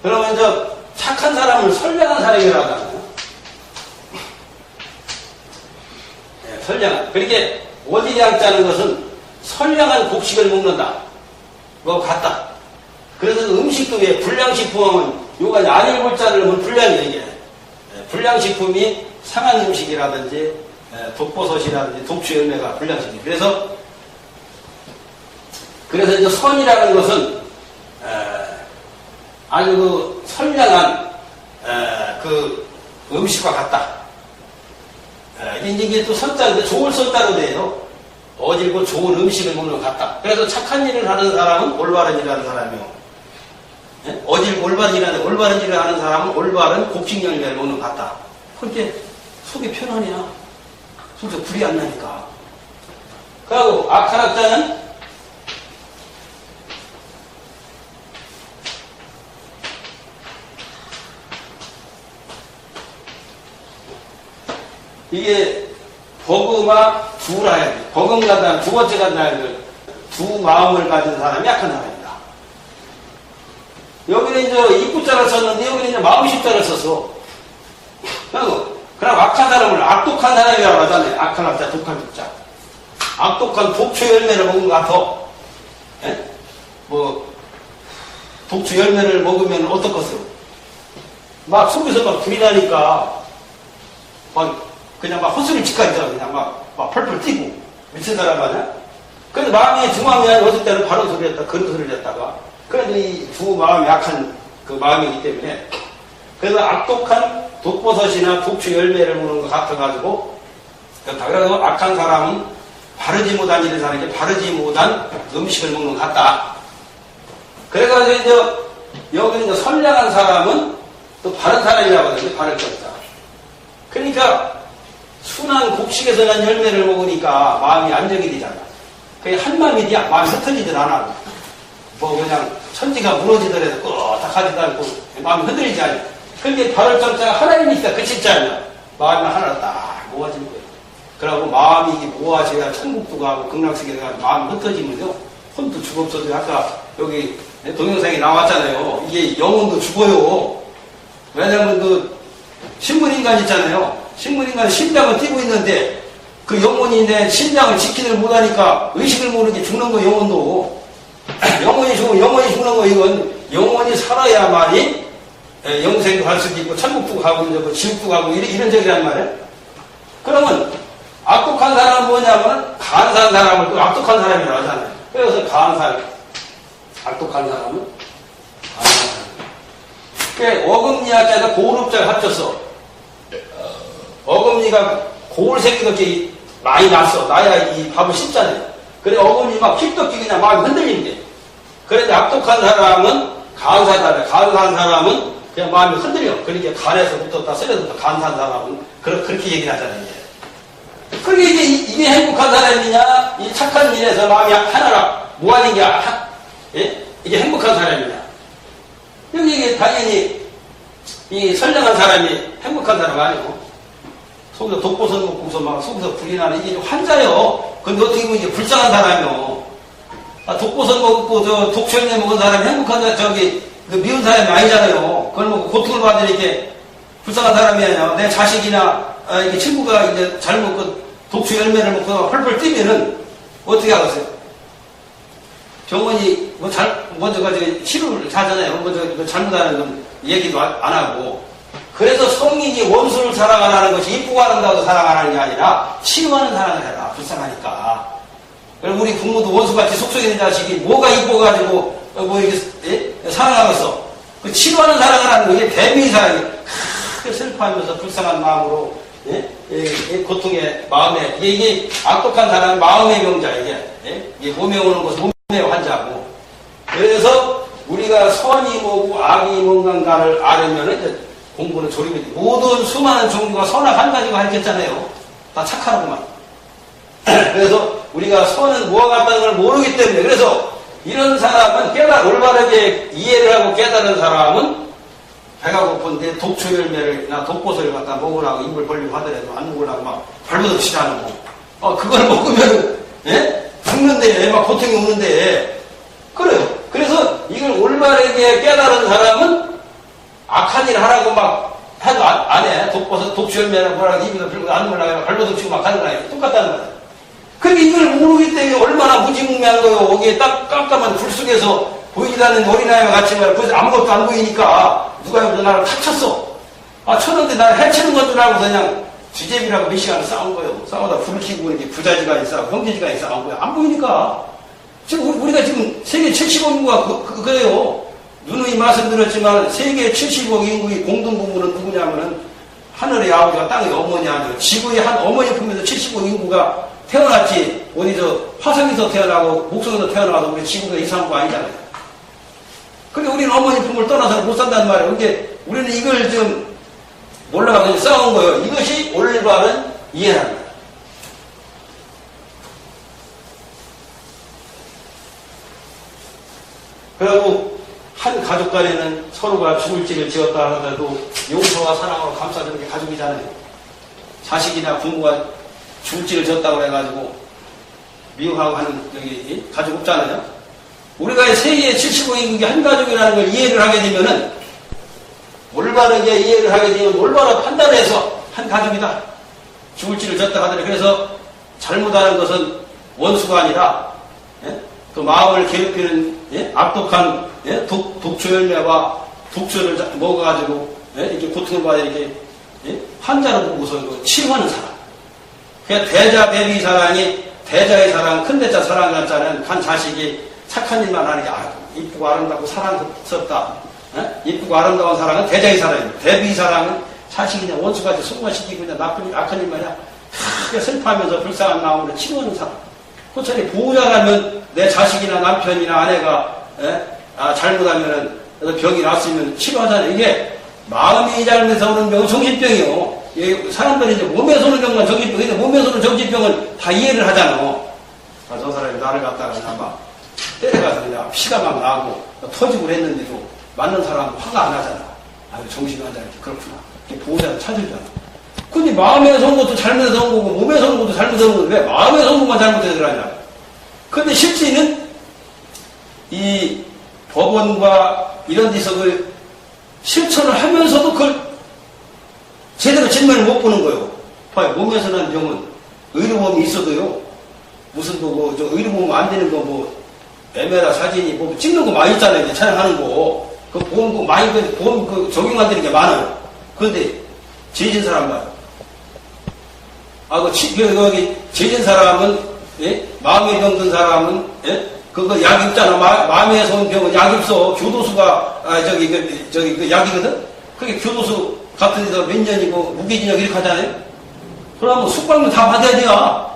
그러면 저 착한 사람을 선량한 사람이라고 하잖아요. 선량한. 그렇게 오지양자는 것은 선량한 곡식을 먹는다. 뭐 같다. 그래서 음식도 왜 불량식품은 요가 안일골자를 넣으면 불량이에요, 이게. 불량식품이 상한 음식이라든지 독버섯이라든지 독주 열매가 불량식이에요. 그래서 이제 선이라는 것은 아주 그 선량한 그 음식과 같다. 이게 또 선자인데 좋은 선자로 돼요. 어질고 좋은 음식을 먹는 것 같다. 그래서 착한 일을 하는 사람은 올바른 일을 하는 사람이요. 어질고 올바른 일을 하는 사람은 올바른 곡식 열매를 먹는 것 같다. 그렇게 속이 편하냐? 속에서 불이 안 나니까. 그리고 악한 학자는 이게 버금아 두라야 돼. 버금 간다, 두 번째 간다, 두 마음을 가진 사람이 약한 사람이다. 여기는 이제 입구자를 썼는데 여기는 이제 마음십자를 썼어. 그럼 악한 사람을 악독한 사람이라고 하잖아요. 악한 학자, 독한 독자. 악독한 독초 열매를 먹은 것 같아. 예? 뭐, 독초 열매를 먹으면 어떻겠어요? 막 속에서 막 불이 나니까, 그냥 막 헛소리 짓거리잖아. 그냥 막 펄펄 뛰고. 미친 사람 아니야? 근데 마음이 두 마음이 아니라 어떨 때는 바른 소리 했다, 그런 소리를 했다가. 그런데 이 두 마음이 약한 그 마음이기 때문에. 그래서 악독한 독버섯이나 독초 열매를 먹는 것 같아가지고. 그래서 악한 사람은 바르지 못한 일을 하는 게 바르지 못한 음식을 먹는 것 같다. 그래가지고 이제 여기 이제 선량한 사람은 또 바른 사람이라고 하는데 바를 것이다. 그러니까 순한 곡식에서 난 열매를 먹으니까 마음이 안정이 되잖아. 그게 한 마음이 돼. 마음이 흩어지질 않아. 뭐 그냥 천지가 무너지더라도 끄덕하지도 않고 마음이 흔들리지 않아. 그게 바를 정자가 하나님이니까 그치 않냐. 마음이 하나로 딱 모아지는 거예요. 그러고 마음이 모아져야 천국도 가고 극락세계도 가고 마음이 흩어지면요. 혼도 죽었어도 아까 여기 동영상에 나왔잖아요. 이게 영혼도 죽어요. 왜냐면 그 식물인간 있잖아요. 식물인간은 심장을 띄고 있는데 그 영혼이 내 심장을 지키지를 못하니까 의식을 모르는 게 죽는 거 영혼도. 영혼이 죽는 거 이건 영혼이 살아야만이 영생도 할 수도 있고 천국도 가고 이제 뭐 지옥도 가고 이런 적이란 말이에요. 그러면 악독한 사람은 뭐냐면 간사한 사람을 또 악독한 사람이라고 하잖아요. 그래서 악독한 사람은 간사한 사람. 그러니까 어금니자에다 고울업자를 합쳤어. 어금니가 고울 새끼 그렇게 많이 났어. 나야 이 밥을 씹잖아요. 그래 어금니 막 힙떡기 그냥 막 흔들리는 게. 그런데 악독한 사람은 간사하다. 간사한 사람은 그냥 마음이 흔들려. 그러니까 간에서 붙었다 쓰러졌다. 간사한 사람은 그렇게 얘기를 하잖아요. 이제. 그게 이게 행복한 사람이냐? 이 착한 일에서 마음이 하나라 모아낸 게 예? 이게 행복한 사람이냐? 여기 이게 당연히 이 선량한 사람이 행복한 사람 아니고 속에서 독보선 먹고서 막 속에서 불이 나는 이게 환자요. 근데 어떻게 보면 이제 불쌍한 사람이요. 독보선 먹고 독초인내 먹은 사람이 행복한 그 미운 사람이 아니잖아요. 그걸 먹고 고통을 받으니 이렇게 불쌍한 사람이 아니야. 내 자식이나 이게 친구가 이제 잘 먹고 독초 열매를 먹고 펄펄 뛰면은 어떻게 하겠어요? 병원이 먼저 가지고 치료를 하잖아요. 먼저 잘못하는 건 얘기도 안 하고. 그래서 성인이 원수를 사랑하라는 것이 이쁘고 아름다워서 사랑하라는 게 아니라 치유하는 사랑을 해라. 불쌍하니까. 그럼 우리 부모도 원수같이 속속에 있는 자식이 뭐가 이뻐가지고 이렇게 사랑하겠어. 그 치료하는 사랑을 하는 게 대미 사랑이 크게 슬퍼하면서 불쌍한 마음으로 고통의 마음에 이게 악독한 사람은 마음의 병자 이게 몸에 오는 것은 몸의 환자고. 그래서 우리가 선이 뭐고 악이 뭔가를 알으면 이제 공부는 조림이 돼. 모든 수많은 종류가 선악 한 가지가 가르쳤잖아요. 다 착하구만. 그래서 우리가 선은 무엇 같다는 걸 모르기 때문에 그래서 이런 사람은 올바르게 이해를 하고 깨달은 사람은 배가 고픈데 독초 열매나 독보슬을 갖다 먹으라고 입을 벌리고 하더라도 안 먹으라고 막 발버둥치 하는 거. 그걸 먹으면 죽는데 막 고통이 오는데 그래요. 그래서 이걸 올바르게 깨달은 사람은 악한 일 하라고 막 해도 안 해. 독초 열매나 뭐라고 입에서 불고 안 먹으라고 발버둥 치고 막 하는 거야. 똑같다는 거야. 근데 이걸 모르기 때문에 얼마나 무지몽매한 거예요. 거기에 딱 깜깜한 불 속에서 보이지 않는 어린아이와 같이 말이야. 그래서 아무것도 안 보이니까 누가 여기서 나를 탁 쳤어. 쳤는데 나를 해치는 건 줄 알고 그냥 쥐제비라고 몇 시간 싸운 거예요. 싸우다 불 켜고 이렇게 부자지간이 싸우고 형제지간이 싸운 거야. 안 보이니까. 지금 우리가 지금 세계 70억 인구가 그래요. 누누이 말씀드렸지만 세계 70억 인구의 공동부모는 누구냐면은 하늘의 아버지가 땅의 어머니 아니에요. 지구의 한 어머니 품에서 70억 인구가 태어났지. 어디서 화성에서 태어나고 목성에서 태어나서 우리 지구가 이상한 거 아니잖아요. 근데 우리는 어머니 품을 떠나서는 못 산단 말이에요. 그러니까 우리는 이걸 좀 몰라가지고 싸운 거예요. 이것이 올바른 이해라는 거예요. 그리고 한 가족 간에는 서로가 죽을 죄를 지었다 하더라도 용서와 사랑으로 감싸주는 게 가족이잖아요. 자식이나 부모가 죽을 죄를 지었다고 해가지고 미워하고 하는 여기 가족 없잖아요. 우리가 세계 75억 인구의 한 가족이라는 걸 이해를 하게 되면은 올바르게 이해를 하게 되면 올바르게 판단을 해서 한 가족이다. 죽을 죄를 지었다 하더라도 그래서 잘못하는 것은 원수가 아니라 그 마음을 괴롭히는 악독한 독초 열매와 독초를 먹어가지고 이렇게 고통을 받아 이렇게 환자로 보고서 치유하는 사람. 그러니까 대자 대비 사랑이 대자의 사랑, 큰 대자 사랑 같자는 한 자식이 착한 일만 하는 게 이쁘고 아름답고 사랑스럽다. 이쁘고 아름다운 사랑은 대자의 사랑입니다. 대비 사랑은 자식이 그냥 원수같이 속마시키고 그냥 나쁜 악한 일만 해 크게 슬퍼하면서 불쌍한 마음으로 치료하는 사람. 그처럼 보호자라면 내 자식이나 남편이나 아내가 잘못하면은 병이 났으면 치료하잖아요. 이게 마음이 잘못해서 오는 병은 정신병이요. 사람들이 이제 몸에서 오는 병만 정신병인데 몸에서 오는 정신병은 다 이해를 하잖아. 저 사람이 나를 갖다가 그냥 막 때려가서 그냥 피가 막 나고 터지고 그랬는데도 맞는 사람은 화가 안 하잖아. 정신이 환자 이렇게 그렇구나. 보호자는 찾으잖아. 근데 마음에서 온 것도 잘못해서 온 거고 몸에서 온 것도 잘못해서 온 건데 왜 마음에서 온 것만 잘못해서 그러냐. 근데 실제는 이 법원과 이런 데서 그 실천을 하면서도 그걸 제대로 진면을 못 보는 거예요. 봐요. 몸에서 난 병은 의료보험이 있어도요. 무슨 저 의료보험 안 되는 거 에메라 사진이 찍는 거 많이 있잖아요. 이제 촬영하는 거. 그 보험 많이 보험 적용 안 되는 게 많아요. 그런데 죄진 사람 봐요. 여기 죄진 사람은 예? 마음의 병 든 사람은, 예? 그거 약 입잖아. 마음에서 온 병은 약 입어. 교도소가, 그 약이거든? 그게 교도소 같은 데서 몇 년이고, 무기징역 이렇게 하잖아요? 그러면 숙박료 다 받아야 돼요.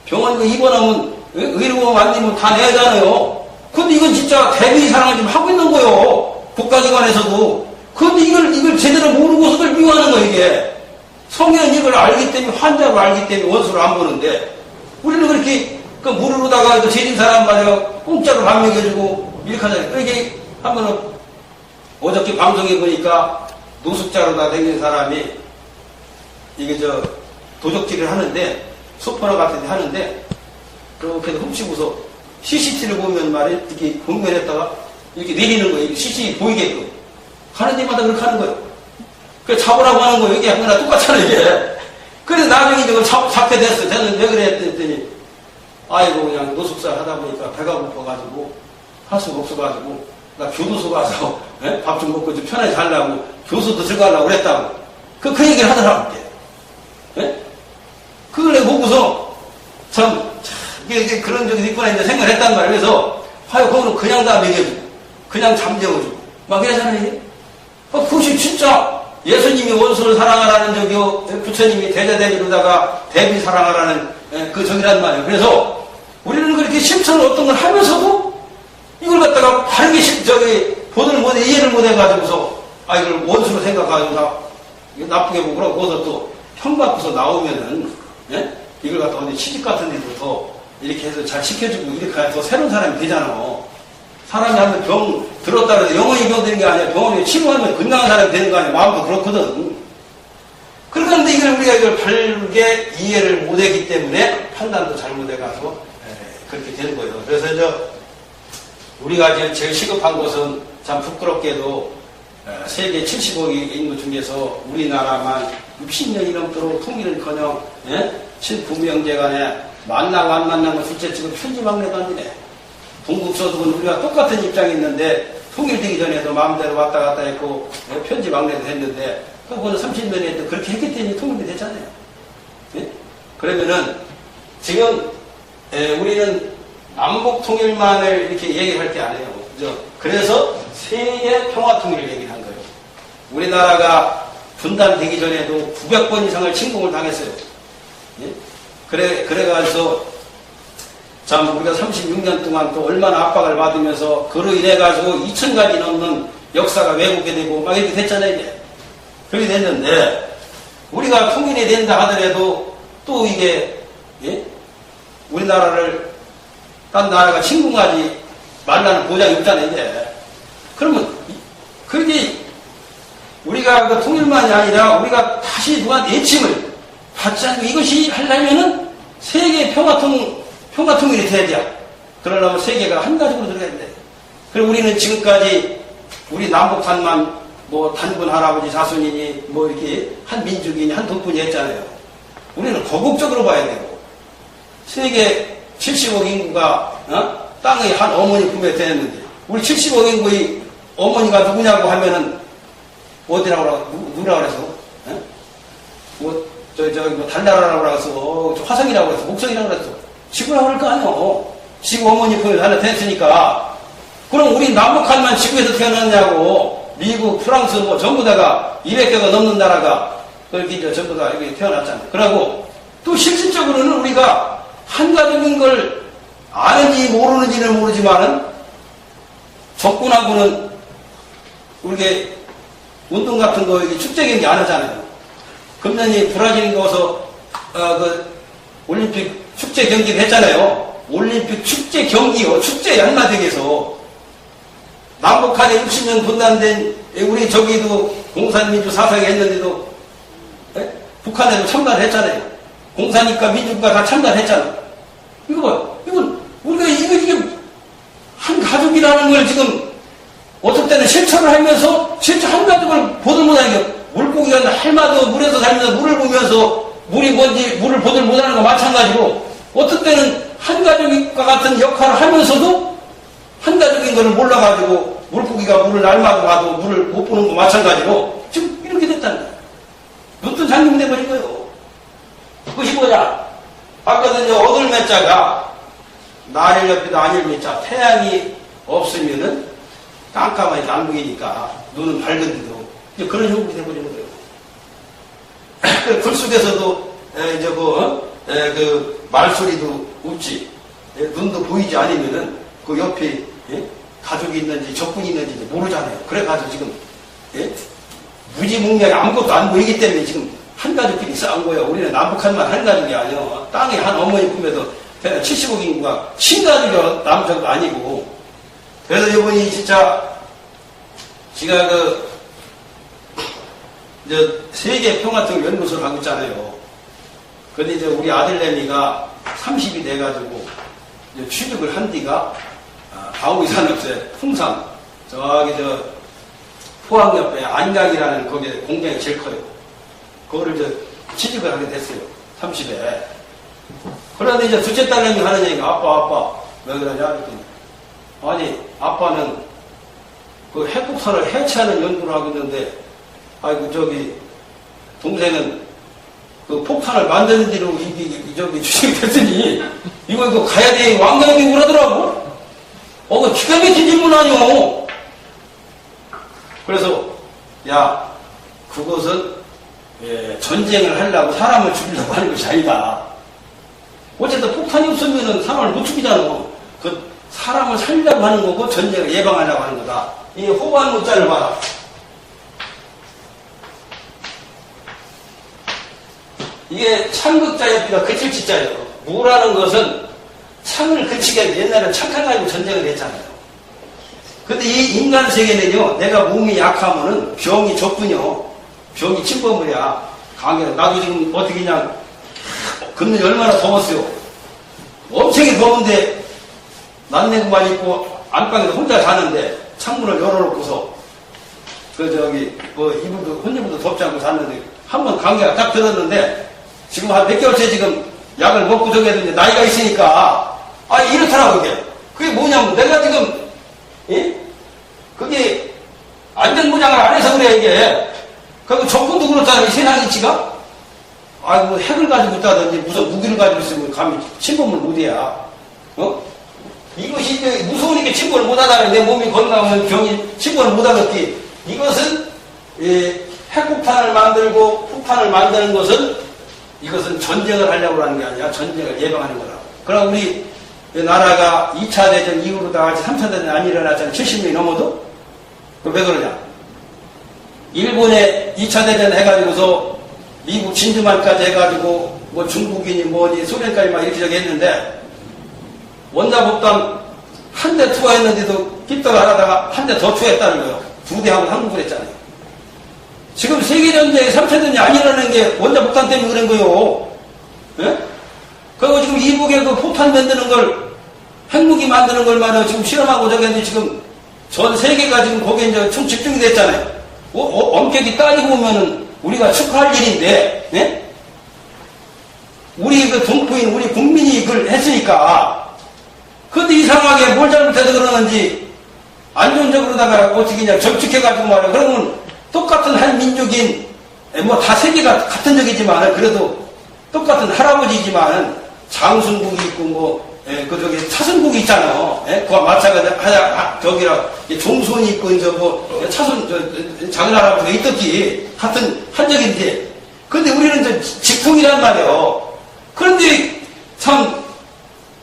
병원 그 입원하면, 의료보험 안 되면 다 내야 하잖아요. 근데 이건 진짜 대비 사랑을 좀 하고 있는 거예요. 국가기관에서도. 근데 이걸 제대로 모르고서들 미워하는 거예요, 이게. 성인은 이걸 알기 때문에, 환자로 알기 때문에 원수를 안 보는데, 우리는 그렇게, 그 무르르다가 그 제진 사람 말이야, 공짜로 밥 먹여주고, 이렇게 하잖아요. 이게, 한번은, 어저께 방송에 보니까, 노숙자로 다 댕긴 사람이, 이게 도적질을 하는데, 소포나 같은 데 하는데, 그렇게 훔치고서, CCTV를 보면 말이야, 이렇게 공면했다가, 이렇게 내리는 거예요. CCTV 보이게끔. 가는 데마다 그렇게 하는 거예요. 그 잡으라고 하는 거예요. 이게 그냥 똑같잖아요, 이게. 그래서 나중에 이걸 잡게 됐어. 저는 왜 그래? 했더니, 아이고, 그냥 노숙사 하다 보니까 배가 고파가지고, 할 수가 없어가지고, 나 교도소 가서, 밥 좀 먹고 좀 편하게 살라고, 교도소도 들어가려고 그랬다고. 그 얘기를 하더라고, 이게. 그걸 내가 보고서, 이게 그런 적이 있구나, 이제 생각을 했단 말이에요. 그래서, 아유, 거기는 그냥 다 먹여주고, 그냥 잠재워주고, 막 이러잖아요, 이게. 그것이 진짜, 예수님이 원수를 사랑하라는 부처님이 대자대비로다가 대비 사랑하라는 그 적이란 말이에요. 그래서 우리는 그렇게 실천을 어떤 걸 하면서도 이걸 갖다가 바르게 보들 못해, 이해를 못해가지고서 이걸 원수로 생각하고 나쁘게 보고 그러고 거기서 또 형받고서 나오면은 이걸 갖다 어디 시집 같은 데도 더 이렇게 해서 잘 시켜주고 이렇게 해서 새로운 사람이 되잖아. 사람이 한번 병 들었다 그래서 영원히 병 되는 게 아니라 병원에 치료하면 건강한 사람이 되는 거 아니야. 마음도 그렇거든. 그런데 우리가 바르게 이해를 못했기 때문에 판단도 잘못해가지고 그렇게 되는 거예요. 그래서 우리가 제일 시급한 것은 참 부끄럽게도 세계 70억의 인구 중에서 우리나라만 60년이 넘도록 통일은커녕 친부명제 간에 만나고 안 만나고 둘째 지금 편지막내도 안 되네. 동국서독은 우리가 똑같은 입장이 있는데 통일되기 전에도 마음대로 왔다 갔다 했고 편지 막내도 했는데 그거는 30년에 또 그렇게 했기 때문에 통일이 됐잖아요. 그러면은 지금 우리는 남북 통일만을 이렇게 얘기할 게 아니에요. 그죠? 그래서 세계 평화 통일을 얘기를 한 거예요. 우리나라가 분단되기 전에도 900번 이상을 침공을 당했어요. 그래가지고 참 우리가 36년 동안 또 얼마나 압박을 받으면서 그로 인해 가지고 2000가지 넘는 역사가 왜곡이 되고 막 이렇게 됐잖아요. 이제. 그렇게 됐는데 우리가 통일이 된다 하더라도 또 이게 우리나라를 딴 나라가 침공하지 말라는 보장이 없잖아요. 이제. 그러면 그게 우리가 그 통일만이 아니라 우리가 다시 누가 내침을 받지 않고 이것이 하려면은 세계 평화통일이 돼야 돼요. 그러려면 세계가 한 가지로 들어가야 돼. 그리고 우리는 지금까지 우리 남북한만 단군 할아버지 자손이니 이렇게 한 민족이니 한 돈뿐이 했잖아요. 우리는 거국적으로 봐야 되고 세계 70억 인구가 땅의 한 어머니 품에 되었는데 우리 70억 인구의 어머니가 누구냐고 하면은 누구라고 그래서 달나라라고 그래서 화성이라고 그래서 목성이라고 그래서 지구라고 그럴 거 아니요. 지구 어머니 품에 하나 됐으니까 그럼 우리 남북한만 지구에서 태어났냐고 미국, 프랑스 전부 다가 200개가 넘는 나라가 그렇게 전부 다 여기 태어났잖아요. 그러고 또 실질적으로는 우리가 한가적인 걸 아는지 모르는지는 모르지만은 적군하고는 우리가 운동 같은 거 축제 경기 안 하잖아요. 금년이 브라질 가서 올림픽 축제 경기를 했잖아요. 올림픽 축제 경기요. 축제 양마대에서 남북한에 60년 분단된 우리 저기도 공산민주 사상이 했는데도 북한에도 참가했잖아요. 공산이니까 민주가 다 참가했잖아. 이거 봐요. 이건 우리가 이게 한 가족이라는 걸 지금 어떨 때는 실천을 하면서 실천 한 가족을 보들 못하는 물고기가 할마도 물에서 살면서 물을 보면서 물이 뭔지 물을 보들 못하는 거 마찬가지로 어떨 때는 한 가족과 같은 역할을 하면서도 한 가족인 거를 몰라가지고 물고기가 물을 날마다 가도 물을 못 보는 거 마찬가지로 지금 이렇게 됐다는 거예요. 눈뜬 장님이 돼버린 거예요. 그것이 뭐냐? 아까도 어둘 매자가 나를 옆에도 아닐 매자 태양이 없으면은 깜깜하게 남북이니까 눈은 밝은데도 이제 그런 형국이 돼버리는 거예요. 글 속에서도 그 말소리도 없지, 눈도 보이지 않으면은 그 옆에 가족이 있는지 적군이 있는지 모르잖아요. 그래가지고 지금 무지몽량이 아무것도 안 보이기 때문에 지금 한 가족끼리 싸운 거예요. 우리는 남북한만 한 가족이 아니에요. 땅에 한 어머니 품에도 70억 인구가 친가족이 남쪽도 아니고. 그래서 이번이 진짜 제가 세계 평화통 연구소를 하고 있잖아요. 근데 이제 우리 아들내미가 30이 돼가지고 취직을 한 뒤가 바오이 산업체 풍산 저기 포항 옆에 안강이라는 거기에 공장이 제일 커요. 그거를 취직을 하게 됐어요. 30에. 그런데 이제 둘째 딸내미 하는 얘기가 아빠 왜 그러냐 그랬더니 아니 아빠는 그 핵폭탄을 해체하는 연구를 하고 있는데 아이고 동생은 그 폭탄을 만드는 뒤로 주식이 됐으니 이거 가야 돼 왕가에게 그러더라고. 그 기가 막힌 질문 아니오. 그래서 야 그것은 전쟁을 하려고 사람을 죽이려고 하는 것이 아니다. 어쨌든 폭탄이 없으면 사람을 못 죽이잖아. 그 사람을 살리려고 하는 거고 전쟁을 예방하려고 하는 거다. 이 호반 문자를 봐라. 이게 창극자 옆이가 그칠지자예요. 무라는 것은 창을 그치게 옛날에 창칼 가지고 전쟁을 했잖아요. 근데 이 인간 세계는요, 내가 몸이 약하면은 병이 적군요. 병이 침범이야. 강해. 나도 지금 어떻게 그냥 금년이 얼마나 더웠어요. 엄청 더운데 난내구만 입고 안방에서 혼자 자는데 창문을 열어놓고서 이불도 혼이불도 덮지 않고 잤는데 한 번 감기가 딱 들었는데 지금 한 몇 개월째 지금 약을 먹고 저기 했는데 나이가 있으니까 이렇더라고 이게. 그게 뭐냐면 내가 지금 그게 안전보장을 안 해서 그래 이게. 그 적군도 그렇잖아 이 세상이치가. 핵을 가지고 있다든지 무슨 무기를 가지고 있으면 감히 침범을 못해야. 이것이 무서우니까 침범을 못하다가 내 몸이 건강하면 병이 침범을 못하겠기. 이것은 핵폭탄을 만들고 폭탄을 만드는 것은 이것은 전쟁을 하려고 하는 게 아니라 전쟁을 예방하는 거라고. 그럼 우리 나라가 2차 대전 이후로 다 같이 3차 대전이 안 일어났잖아요. 70년이 넘어도. 그럼 왜 그러냐? 일본에 2차 대전 해가지고서 미국 진주만까지 해가지고 뭐 중국이니 뭐니 소련까지 막 이렇게 저기 했는데 원자폭탄 한 대 투하했는데도 깃떡을 하다가 한 대 더 투하했다는 거예요. 2대 하고 한국을 했잖아요. 지금 세계전쟁에 3차 대전이 안 일어나는 게 원자폭탄 때문에 그런 거예요. 예? 그리고 지금 이북에 그 폭탄 만드는 걸, 핵무기 만드는 걸 말이에요. 지금 실험하고 저기 했는데 지금 전 세계가 지금 거기에 이제 총 집중이 됐잖아요. 엄격히 따지고 보면은 우리가 축하할 일인데, 예? 우리 그 동포인 우리 국민이 그걸 했으니까. 그런데 이상하게 뭘 잘못해서 그러는지 안전적으로다가 어떻게 그냥 적축해가지고 말이에요. 그러면 똑같은 한 민족인, 다 세계가 같은 적이지만, 그래도 똑같은 할아버지지만, 장순국이 있고, 차순국이 있잖아요. 그와 마찬가지로, 종손이 있고, 작은 할아버지가 있었지. 같은 한적인데. 근데 우리는 직통이란 말이에요. 그런데 참,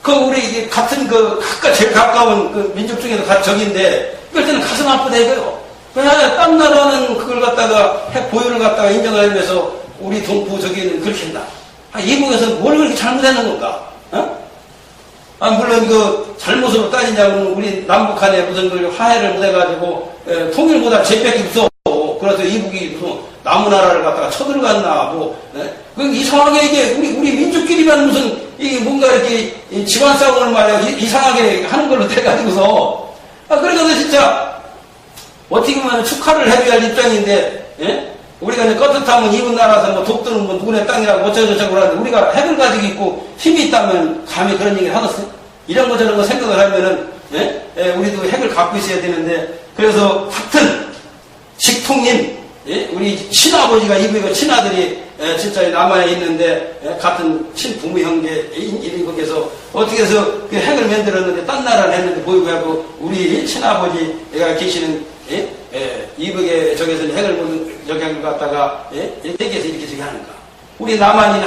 우리 같은 제일 가까운 민족 중에도 적인데, 그럴 때는 가슴 아프다 이거요. 그냥 딴 나라는 그걸 갖다가 핵 보유를 갖다가 인정을 하면서 우리 동포 저기는 그렇게 한다. 이북에서 뭘 그렇게 잘못하는 건가? 물론 잘못으로 따지자면 우리 남북한에 무슨 화해를 못해가지고 통일 못할 죄밖에 없어. 그래서 이북이 무슨 남의 나라를 갖다가 쳐들어갔나 이상하게 이게 우리 민족끼리만 무슨 이게 뭔가 이렇게 집안 싸움을 말이야 이상하게 하는 걸로 돼가지고서 그래서 진짜. 어떻게 보면 축하를 해줘야 할 입장인데, 예? 우리가 이제 껐듯하면 이분 나라에서 독도는 누구네 땅이라고 어쩌고저쩌고 하는데, 우리가 핵을 가지고 있고 힘이 있다면 감히 그런 얘기를 하겠어? 이런 거 저런 거 생각을 하면은, 우리도 핵을 갖고 있어야 되는데, 그래서 같은 직통님, 우리 친아버지가 이북의 친아들이 진짜 남한에 있는데 같은 친부모 형제인 거기서 어떻게 해서 그 핵을 만들었는데 딴 나라를 했는데 보이고 우리 친아버지가 계시는 이북의 저기서는 핵을 저기 한 것 갖다가 세계에서 이렇게 저기 하는가. 우리 남한인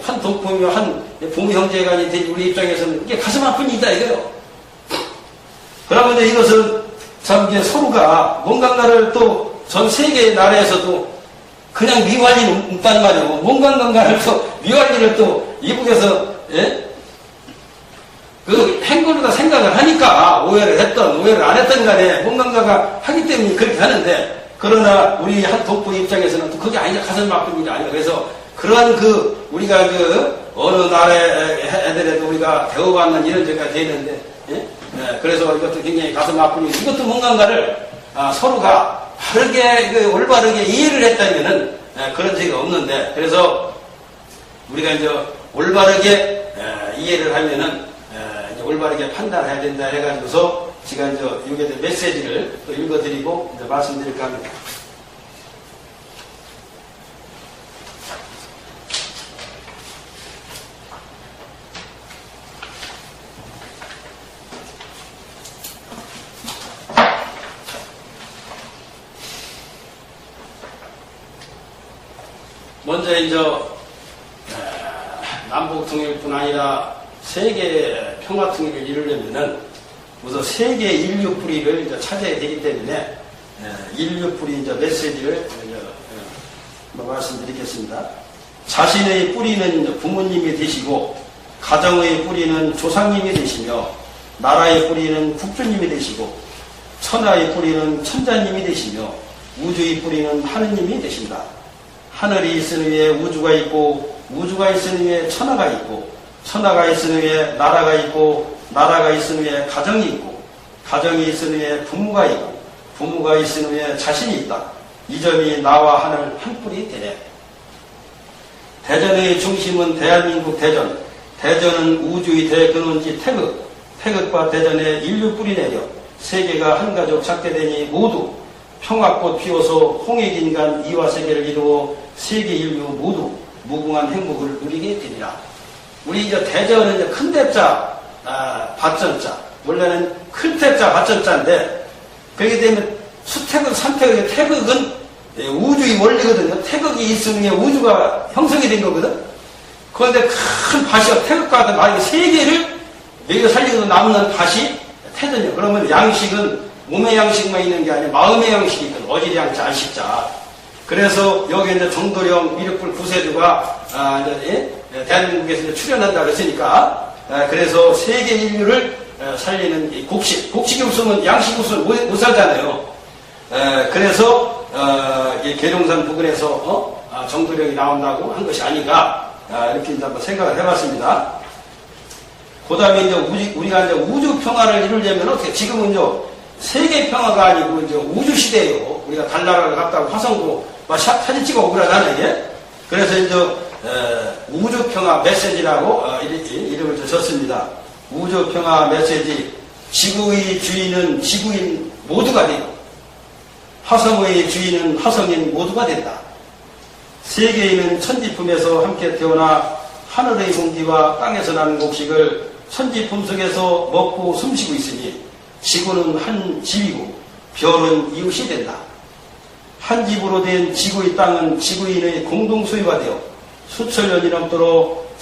한 동포며 한 부모 형제간이 된 우리 입장에서는 이게 가슴 아픈 일이다 이거요. 그러면 이제 이것은 참 이제 서로가 뭔가를 또 전 세계 나라에서도 그냥 미완리는 없단 말이에요. 뭔가를 또 미완리를 또 이북에서 그 행거로다 생각을 하니까 오해를 했던 오해를 안 했던 간에 뭔가가 하기 때문에 그렇게 하는데 그러나 우리 한 동포 입장에서는 또 그게 아니라 가슴 아픈 일이 아니에요. 그래서 그러한 우리가 어느 나라의 애들에도 우리가 배워봤는 이런 적이 되는데 그래서 이것도 굉장히 가슴 아픈 일. 이것도 뭔가를 서로가 바르게 올바르게 이해를 했다면은 그런 적이 없는데 그래서 우리가 이제 올바르게 이해를 하면은 이제 올바르게 판단해야 된다 해가지고서 제가 이제 이게 메시지를 또 읽어드리고 이제 말씀드릴까 합니다. 먼저 이제 남북 통일뿐 아니라 세계 평화 통일을 이루려면은 우선 세계 인류 뿌리를 이제 찾아야 되기 때문에 인류 뿌리 이제 메시지를 말씀드리겠습니다. 자신의 뿌리는 부모님이 되시고 가정의 뿌리는 조상님이 되시며 나라의 뿌리는 국주님이 되시고 천하의 뿌리는 천자님이 되시며 우주의 뿌리는 하느님이 되신다. 하늘이 있은 위에 우주가 있고 우주가 있은 위에 천하가 있고 천하가 있은 위에 나라가 있고 나라가 있은 위에 가정이 있고 가정이 있은 위에 부모가 있고 부모가 있은 위에 자신이 있다. 이 점이 나와 하늘 한 뿔이 되네. 대전의 중심은 대한민국 대전. 대전은 우주의 대근원지 태극. 태극과 대전에 인류 뿔이 내려 세계가 한 가족 찾게 되니 모두 평화꽃 피워서 홍익인간 이화세계를 이루어 세계 인류 모두 무궁한 행복을 누리게 되리라. 우리 이제 대전은 이제 큰 대자, 밭전자. 원래는 큰 대자, 밭전자인데, 그렇기 때문에 수태극, 삼태극, 태극은 우주의 원리거든요. 태극이 있으면 우주가 형성이 된 거거든. 그런데 큰 밭이 태극과 만약에 세계를 여기서 살리고 남는 밭이 태전이요. 그러면 양식은 몸의 양식만 있는 게 아니라 마음의 양식이 있거든. 어질 양자, 알식자. 그래서 여기 이제 정도령 미륵불 구세주가 대한민국에서 이제 출연한다 그랬으니까 그래서 세계 인류를 살리는 이 곡식이 없으면 양식이 없으면 못 살잖아요. 그래서 계룡산 부근에서 정도령이 나온다고 한 것이 아닌가 이렇게 이제 한번 생각을 해봤습니다. 그 다음에 이제 우리가 이제 우주 평화를 이루려면 어떻게 지금은 이제 세계 평화가 아니고 이제 우주 시대예요. 우리가 달나라를 갔다가 화성도 막 사진 찍어 오그라잖아요, 이게. 그래서 이제 우주 평화 메시지라고 이름을 줬습니다. 우주 평화 메시지. 지구의 주인은 지구인 모두가 되고 화성의 주인은 화성인 모두가 된다. 세계인은 천지품에서 함께 태어나 하늘의 공기와 땅에서 나는 곡식을 천지품 속에서 먹고 숨쉬고 있으니 지구는 한 집이고 별은 이웃이 된다. 한 집으로 된 지구의 땅은 지구인의 공동 소유가 되어 수천 년이 넘도록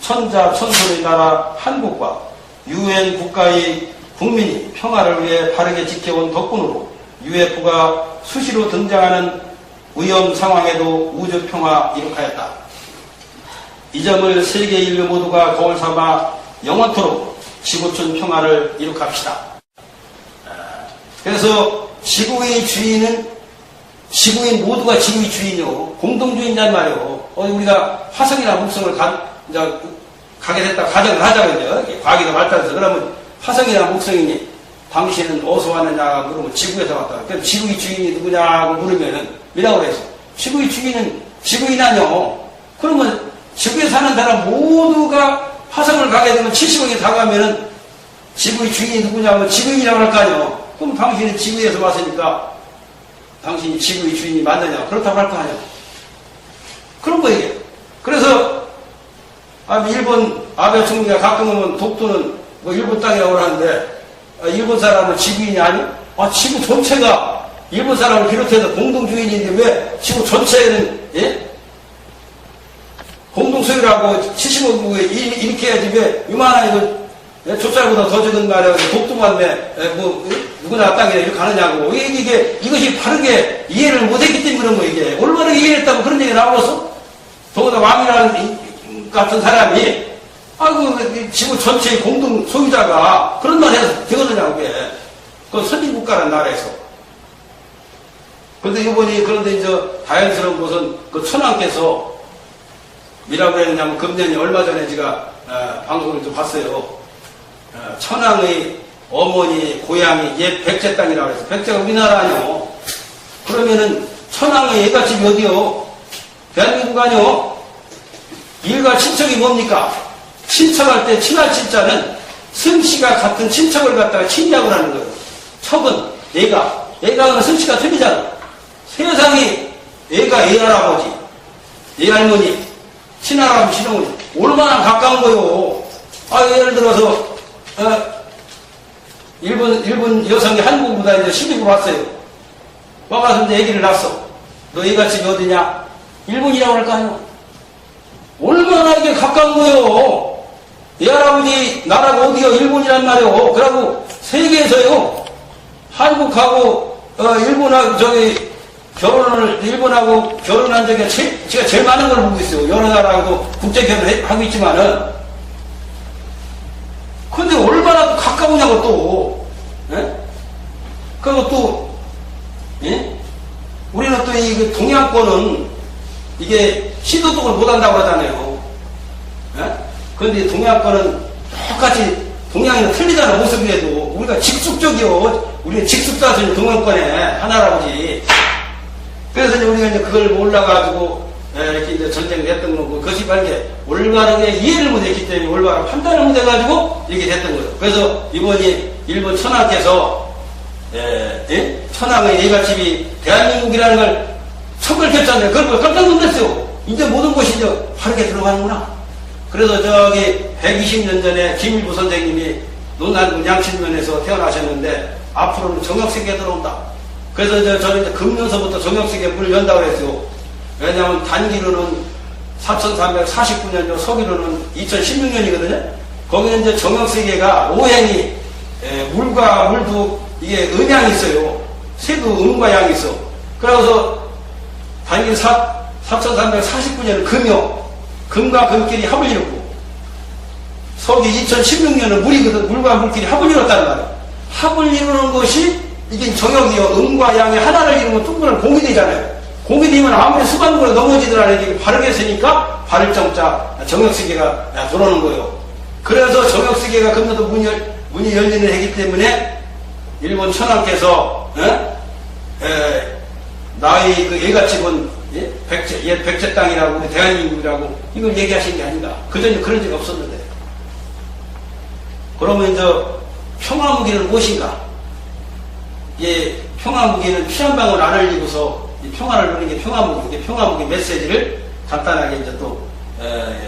천자 천손의 나라 한국과 유엔 국가의 국민이 평화를 위해 바르게 지켜온 덕분으로 UFO가 수시로 등장하는 위험 상황에도 우주 평화 이룩하였다. 이 점을 세계 인류 모두가 거울 삼아 영원토록 지구촌 평화를 이룩합시다. 그래서 지구의 주인은 지구인 모두가 지구의 주인이요. 공동주인이란 말이요. 우리가 화성이나 목성을 가게 됐다 가정을 하자면요. 과학이 더 발달해서 그러면 화성이나 목성이니 당신은 어디서 왔느냐 물으면 지구에서 왔다. 그럼 지구의 주인이 누구냐고 물으면은 뭐라고 해서 지구의 주인은 지구인 아니요. 그러면 지구에 사는 사람 모두가 화성을 가게 되면 70억이 다 가면은 지구의 주인이 누구냐면 지구인이라고 할 거 아니요. 그럼 당신은 지구에서 왔으니까 당신이 지구의 주인이 맞느냐? 그렇다고 할 거 아니야. 그런 거 이게. 그래서 일본 아베 총리가 가끔 오면 독도는 뭐 일본 땅이라고 하는데 일본 사람은 지구인이 아니? 지구 전체가 일본 사람을 비롯해서 공동주인인데 왜 지구 전체는 공동소유라고 75국에 이렇게 해야지 왜 이만한 이거 좁쌀보다 더 적은 말에 독도만 누구나 땅이라 이렇게 하느냐고. 이것이 바르게 이해를 못했기 때문에 그런 거 이게. 얼마나 이해했다고 그런 얘기가 나왔어? 더구나 왕이라는 같은 사람이 지구 전체의 공동 소유자가 그런 말 해서 되거든요, 그게. 그 선진국가라는 나라에서. 그런데 이제 다행스러운 것은 그 천황께서 뭐라고 했냐면 금년에 얼마 전에 제가 방송을 좀 봤어요. 천황의 어머니 고향이 옛 백제 땅이라고 해서 백제가 우리나라 아니요. 그러면은 천황의 애가집이 어디요? 대한민국 아니요. 일가 친척이 뭡니까? 친척할 때 친할 친자는 승씨가 같은 친척을 갖다가 친이라고 하는 거예요. 척은 애가는 승씨가 틀리잖아. 세상이 애가 애할아버지, 애할머니, 친할아버지, 친어머니 얼마나 가까운 거요. 예를 들어서 일본 여성이 한국보다 이제 시집을 왔어요. 와가서 이제 애기를 낳았어. 너 애가 집이 어디냐? 일본이라고 할 거 아니야. 얼마나 이게 가까운 거요. 애 할아버지 나라가 어디요? 일본이란 말이요. 그러고 세계에서요. 한국하고 일본하고 결혼한 적이 제가 제일 많은 걸 보고 있어요. 여러 나라하고 국제 결혼을 하고 있지만은. 근데 얼마나 가까우냐고 또. 그리고 또, 우리는 또 이 동양권은 이게 시도독을 못한다고 하잖아요. 그런데 동양권은 똑같이 동양이랑 틀리잖아, 모습이라도. 우리가 직숙적이요. 우리는 직숙자들이 동양권에 하나라보지. 그래서 이제 우리가 이제 그걸 몰라가지고 이렇게 이제 전쟁을 했던 거고, 그것이 바르게 올바르게 이해를 못했기 때문에 올바른 판단을 못해가지고 이렇게 됐던 거예요. 그래서 이번이 일본 천황께서 천황의 애가집이 대한민국이라는 걸 척을 켰잖아요. 그걸 깜짝 놀랐어요. 이제 모든 것이 이제 바르게 들어가는구나. 그래서 저기 120년 전에 김일부 선생님이 논산군 양친면에서 태어나셨는데 앞으로는 정역세계에 들어온다. 그래서 저는 이제 금년서부터 정역세계 문을 연다고 했어요. 왜냐하면 단기로는 4349년이고 서기로는 2016년이거든요. 거기는 이제 정역세계가 오행이 물과 물도 이게 음양이 있어요. 새도 음과 양이 있어. 그래서 단기 4349년은 금요. 금과 금끼리 합을 이뤘고, 서기 2016년은 물이거든. 물과 물끼리 합을 이뤘다는 말이에요. 합을 이루는 것이 이게 정역이요. 음과 양이 하나를 이루면 뚱그런 공이 되잖아요. 공이 되면 아무리 수반으로 넘어지더라도 이게 바르게 쓰니까 바를 정자 정역세계가 들어오는 거예요. 그래서 정역세계가 금년도 문이 열리는 해기 때문에 일본 천황께서 나의 그 애가집은 옛 백제 땅이라고 대한민국이라고 이걸 얘기하신 게 아닌가. 그전에 그런 적이 없었는데. 그러면 이제 평화무기는 무엇인가? 평화무기는 피 한 방울 안 흘리고서 이 평화를 누리는 게 평화무기. 평화무기 메시지를 간단하게 이제 또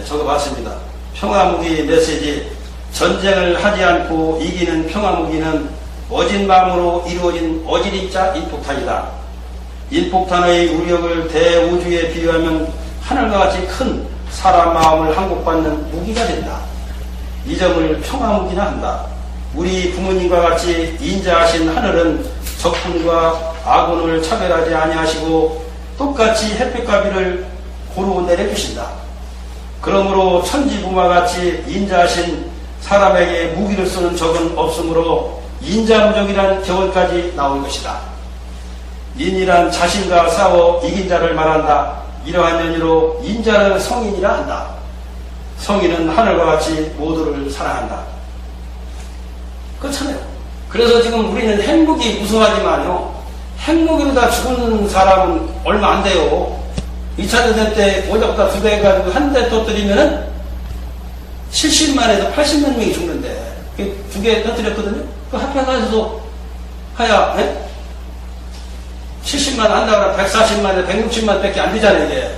적어봤습니다. 평화무기 메시지: 전쟁을 하지 않고 이기는 평화무기는 어진 마음으로 이루어진 어진입자 인폭탄이다. 인폭탄의 우력을 대우주에 비유하면 하늘과 같이 큰 사람 마음을 항복받는 무기가 된다. 이 점을 평화무기나 한다. 우리 부모님과 같이 인자하신 하늘은 적군과 아군을 차별하지 아니하시고 똑같이 햇빛과 비를 고루 내려주신다. 그러므로 천지부마 같이 인자하신 사람에게 무기를 쓰는 적은 없으므로 인자무적이란 교훈까지 나올 것이다. 인이란 자신과 싸워 이긴 자를 말한다. 이러한 연유로 인자를 성인이라 한다. 성인은 하늘과 같이 모두를 사랑한다. 그렇잖아요. 그래서 지금 우리는 핵무기 무서워하지만요, 핵무기로 다 죽는 사람은 얼마 안 돼요. 2차 대전 때 오작보다 2배 해가지고 한 대 터뜨리면은 70만에서 80만 명이 죽는데, 2개 터뜨렸거든요. 그 합해가지고 하야 70만 한다거나 140만에 160만 밖에 안 되잖아요, 이게.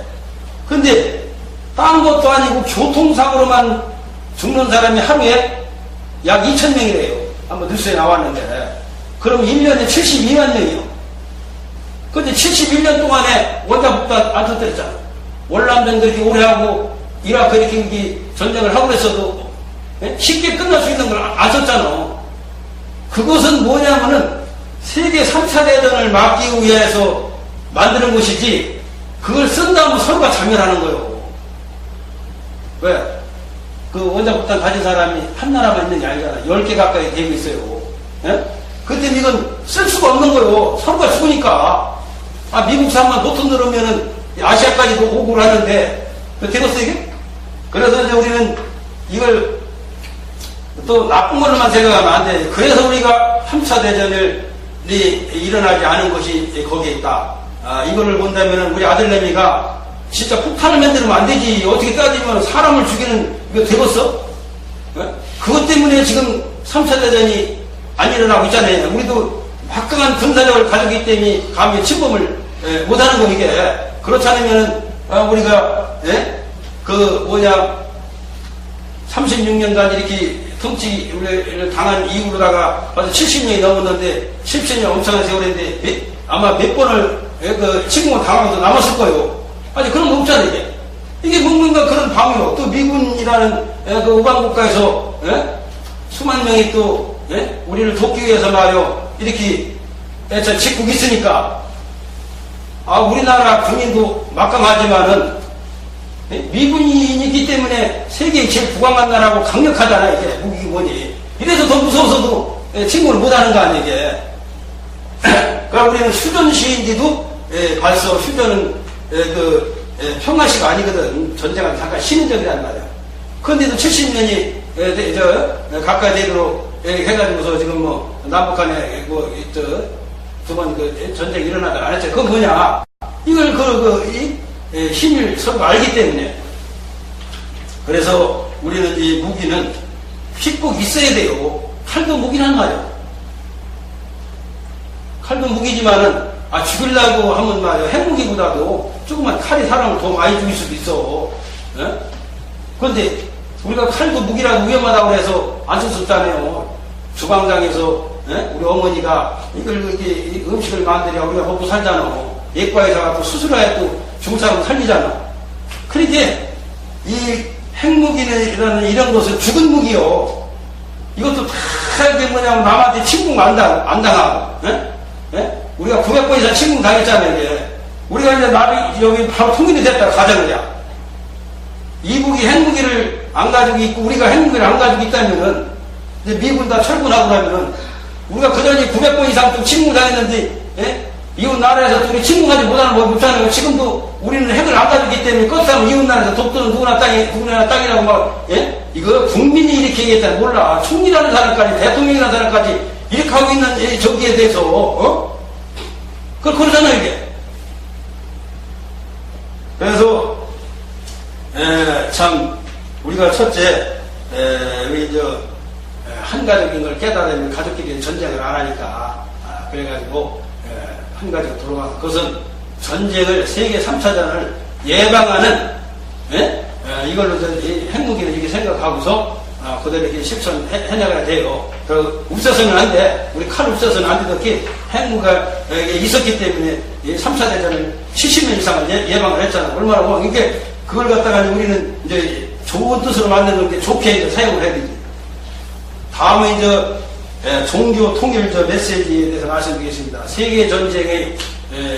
근데 딴 것도 아니고 교통사고로만 죽는 사람이 하루에 약 2,000명이래요. 한번 뉴스에 나왔는데. 그럼 1년에 72만 명이요. 근데 71년 동안에 원자폭탄 안 터뜨렸잖아. 월남전 그렇게 오래 하고 이라크 이렇게 전쟁을 하고 그랬어도 쉽게 끝날 수 있는 걸 안 썼잖아. 그것은 뭐냐면은 세계 3차 대전을 막기 위해서 만드는 것이지 그걸 쓴다면 서로가 자멸하는 거예요. 왜? 그 원자폭탄 가진 사람이 한 나라만 있는 게 아니잖아. 10개 가까이 되고 있어요. 예? 그때 이건 쓸 수가 없는 거예요. 서로가 죽으니까. 아, 미국산만 노트 누르면은 아시아까지도 오고를 하는데, 되겠어, 이게? 그래서 이제 우리는 이걸 또 나쁜 걸로만 생각하면 안 돼. 그래서 우리가 3차 대전이 일어나지 않은 것이 거기에 있다. 아, 이거를 본다면은 우리 아들내미가 진짜 폭탄을 만들면 안 되지. 어떻게 따지면 사람을 죽이는, 이거 되겠어? 네? 그것 때문에 지금 3차 대전이 안 일어나고 있잖아요. 우리도 막강한 군사력을 가지고 있기 때문에 감히 침범을 못하는 거, 이게. 그렇지 않으면은, 우리가, 그, 36년간 이렇게 통치를 당한 이후로다가 벌써 70년이 넘었는데, 70년 엄청난 세월인데, 아마 몇 번을 침공을 당하고도 남았을 거예요. 아니, 그런 거 없잖아요, 이게. 이게 뭔가 그런 방역, 또 미군이라는 그 우방국가에서, 수만 명이 또, 우리를 돕기 위해서 말이요, 이렇게, 짓고 있으니까, 아, 우리나라 군인도 막강하지만은, 미군이 있기 때문에 세계에 제일 부강한 나라고 강력하잖아, 이게. 무기 뭐니. 이래서 더 무서워서도 침공을 못 하는 거 아니야, 이게. 그러니까 우리는 휴전 시인지도, 벌써 휴전은, 평화시가 아니거든. 전쟁은 잠깐 쉬는 적이란 말이야. 그런데도 70년이, 가까이 되도록 해가지고서 지금 뭐, 남북한에 두 번 전쟁이 일어나다 안 했죠. 그건 뭐냐. 이걸 힘을 서로 알기 때문에. 그래서 우리는 이 무기는 픽복 있어야 돼요. 칼도 무기란 말이야. 칼도 무기지만은, 죽이려고 하면 말이야. 핵무기보다도 조금만 칼이 사람을 더 많이 죽일 수도 있어. 그런데 우리가 칼도 무기라고 위험하다고 해서 안 쓸 수 없잖아요. 주방장에서 우리 어머니가 이걸 이렇게 음식을 만들어야 우리가 먹고 살잖아. 예과에서 가서 수술해야 또 죽은 사람 살리잖아. 그러니까 이 핵무기는 이런 것은 죽은 무기요. 이것도 다 이게 뭐냐면 남한테 침공 안 당하고. 우리가 900번 이상 침공 당했잖아요, 이게. 우리가 이제 여기 바로 통일이 됐다 가자, 그냥. 이 무기, 핵무기를 안 가지고 있고, 우리가 핵무기를 안 가지고 있다면은, 이제 미군 다 철군하고 나면은, 우리가 그전에 900번 이상 좀 침공 당했는데, 이웃 나라에서 우리 침공하지 못하는 법 없잖아요. 지금도 우리는 핵을 안 가지고 있기 때문에, 껐다면 이웃 나라에서 독도는 누구나 땅이라고 막, 이거 국민이 이렇게 얘기했다 몰라. 총리라는 사람까지, 대통령이라는 사람까지 이렇게 하고 있는 저기에 대해서, 그러잖아요, 이게. 그래서, 참, 우리가 첫째, 한 가족인 걸 깨달으면 가족끼리 전쟁을 안 하니까, 그래가지고, 한 가지가 돌아가서, 그것은 전쟁을, 세계 3차전을 예방하는, 이걸로 핵무기를 이렇게 생각하고서, 그대로 이렇게 실천해나가야 돼요. 없어서는 안 돼. 우리 칼 없어서는 안 되듯이 핵무기가 있었기 때문에 3차 대전을 70년 이상을 예방을 했잖아. 얼마나 뭐, 이게, 그걸 갖다가 우리는 이제 좋은 뜻으로 만드는 게 좋게 이제 사용을 해야 되지. 다음에 종교 통일 메시지에 대해서 말씀드리겠습니다. 세계 전쟁의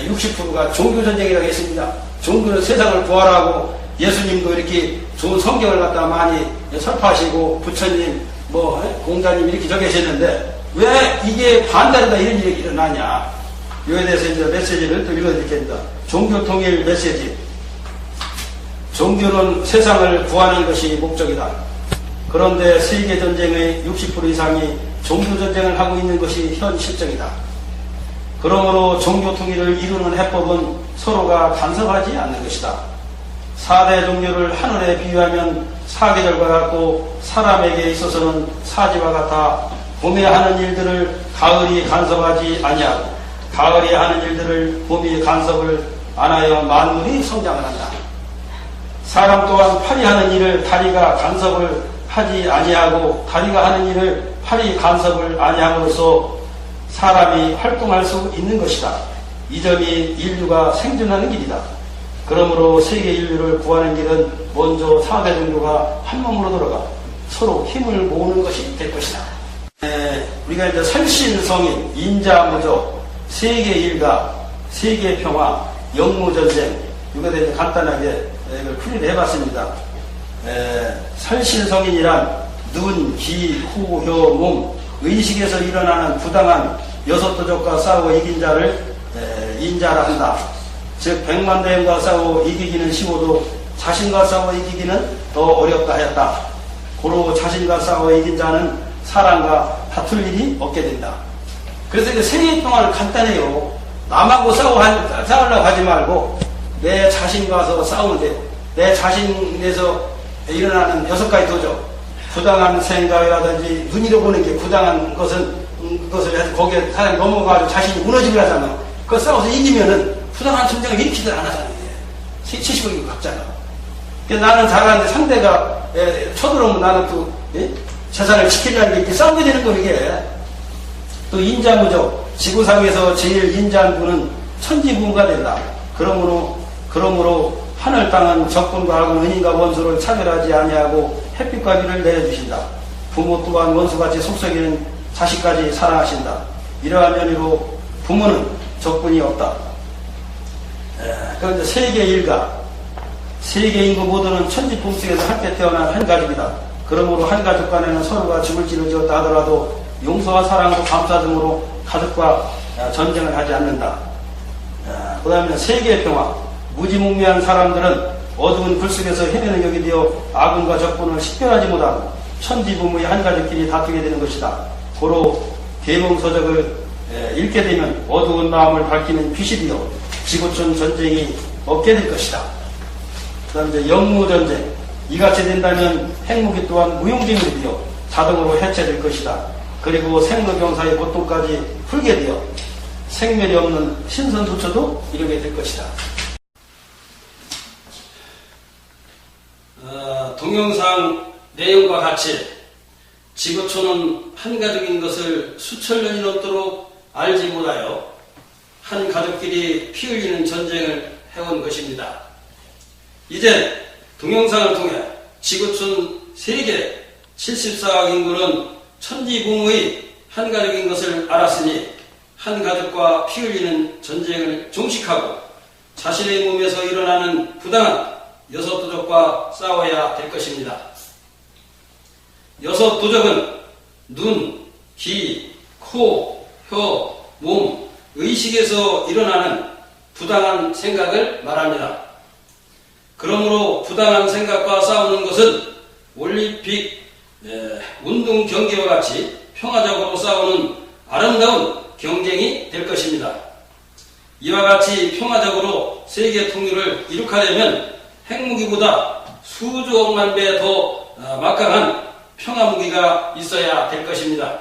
60%가 종교 전쟁이라고 했습니다. 종교는 세상을 구하라고 예수님도 이렇게 좋은 성경을 갖다 많이 설파하시고 부처님, 공자님 이렇게 적으셨는데 왜 이게 반대로다 이런 일이 일어나냐. 이거에 대해서 이제 메시지를 또 읽어드리겠습니다. 종교 통일 메시지. 종교는 세상을 구하는 것이 목적이다. 그런데 세계 전쟁의 60% 이상이 종교 전쟁을 하고 있는 것이 현 실정이다. 그러므로 종교 통일을 이루는 해법은 서로가 간섭하지 않는 것이다. 4대 종교를 하늘에 비유하면 사계절과 같고 사람에게 있어서는 사지와 같아 봄에 하는 일들을 가을이 간섭하지 아니하고 가을이 하는 일들을 봄이 간섭을 안 하여 만물이 성장을 한다. 사람 또한 팔이 하는 일을 다리가 간섭을 하지 아니하고 다리가 하는 일을 팔이 간섭을 아니함으로써 사람이 활동할 수 있는 것이다. 이 점이 인류가 생존하는 길이다. 그러므로 세계 인류를 구하는 길은 먼저 4대 종교가 한 몸으로 들어가 서로 힘을 모으는 것이 될 것이다. 우리가 이제 설신성인, 인자무적, 세계 일가, 세계 평화, 영무전쟁, 이거에 대해서 간단하게 이걸 풀이를 해봤습니다. 설신성인이란 눈, 귀, 코, 혀, 몸, 의식에서 일어나는 부당한 여섯 도적과 싸워 이긴 자를 인자라 한다. 즉 100만 대원과 싸워 이기기는 쉬워도 자신과 싸워 이기기는 더 어렵다 하였다. 고로 자신과 싸워 이긴 자는 사람과 다툴 일이 없게 된다. 그래서 이제 세계 평화를 간단해요. 남하고 싸우려고 하지 말고 내 자신과서 싸우면 돼. 내 자신에서 일어나는 6가지 도적, 부당한 생각이라든지 눈으로 보는 게 부당한 그것을 해서 거기에 사람이 넘어가지고 자신이 무너지게 하잖아. 그거 싸워서 이기면은 부당한 전쟁을 일으키들 안 하잖아. 70억이 각자가. 나는 잘하는데 상대가 쳐들어오면 나는 또 재산을 지키려는 게 싸우게 되는 거 이게. 또 인자무적, 지구상에서 제일 인자한 분은 천지부모가 된다. 그러므로 하늘 땅은 적군과 하고 은인과 원수를 차별하지 아니하고 햇빛과 비를 내려주신다. 부모 또한 원수같이 속썩이는 자식까지 사랑하신다. 이러한 면으로 부모는 적군이 없다. 그런데 세계 일가, 세계 인구 모두는 천지풍속에서 함께 태어난 한 가족이다. 그러므로 한 가족 간에는 서로가 죽을 지를 지었다 하더라도 용서와 사랑으로 감싸줌으로 가족과 전쟁을 하지 않는다. 그 다음에 세계 평화, 무지몽매한 사람들은 어두운 불 속에서 헤매는 격이 되어 아군과 적군을 식별하지 못하고 천지부모의 한 가족끼리 다투게 되는 것이다. 고로 계몽서적을 읽게 되면 어두운 마음을 밝히는 빛이 되어 지구촌 전쟁이 없게 될 것이다. 그 다음에 이제 영무전쟁, 이같이 된다면 핵무기 또한 무용지물이 되어 자동으로 해체될 것이다. 그리고 생로병사의 고통까지 풀게 되어 생멸이 없는 신선조차도 이루게 될 것이다. 동영상 내용과 같이 지구촌은 한 가족인 것을 수천 년이 넘도록 알지 못하여 한 가족끼리 피 흘리는 전쟁을 해온 것입니다. 이제 동영상을 통해 지구촌 세계 74억 인구는 천지부모의 한 가족인 것을 알았으니 한 가족과 피 흘리는 전쟁을 종식하고 자신의 몸에서 일어나는 부당한 여섯 도적과 싸워야 될 것입니다. 여섯 도적은 눈, 귀, 코, 혀, 몸, 의식에서 일어나는 부당한 생각을 말합니다. 그러므로 부당한 생각과 싸우는 것은 올림픽 운동 경기와 같이 평화적으로 싸우는 아름다운 경쟁이 될 것입니다. 이와 같이 평화적으로 세계 통일을 이룩하려면 핵무기보다 수조억만 배 더 막강한 평화무기가 있어야 될 것입니다.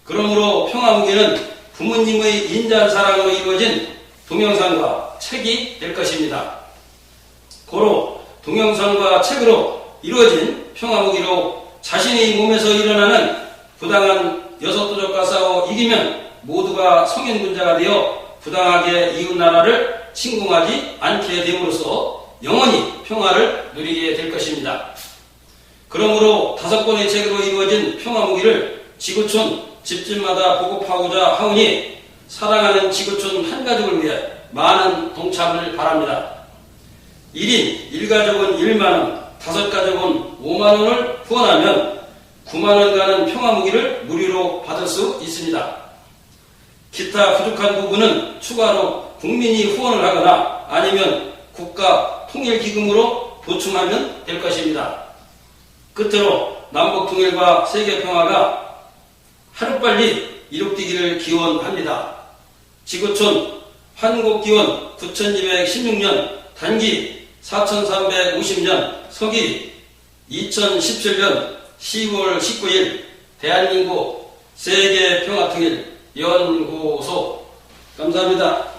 그러므로 평화무기는 부모님의 인자한 사랑으로 이루어진 동영상과 책이 될 것입니다. 고로 동영상과 책으로 이루어진 평화무기로 자신의 몸에서 일어나는 부당한 여섯 도적과 싸워 이기면 모두가 성인군자가 되어 부당하게 이웃나라를 침공하지 않게 됨으로써 영원히 평화를 누리게 될 것입니다. 그러므로 5권의 책으로 이루어진 평화무기를 지구촌 집집마다 보급하고자 하오니 사랑하는 지구촌 한 가족을 위해 많은 동참을 바랍니다. 1인 1가족은 1만원, 5가족은 5만원을 후원하면 9만원 가는 평화무기를 무료로 받을 수 있습니다. 기타 부족한 부분은 추가로 국민이 후원을 하거나 아니면 국가통일기금으로 보충하면 될 것입니다. 끝으로 남북통일과 세계평화가 하루빨리 이룩되기를 기원합니다. 지구촌 한국기원 9216년 단기 4350년 서기 2017년 10월 19일 대한민국 세계평화통일연구소 감사합니다.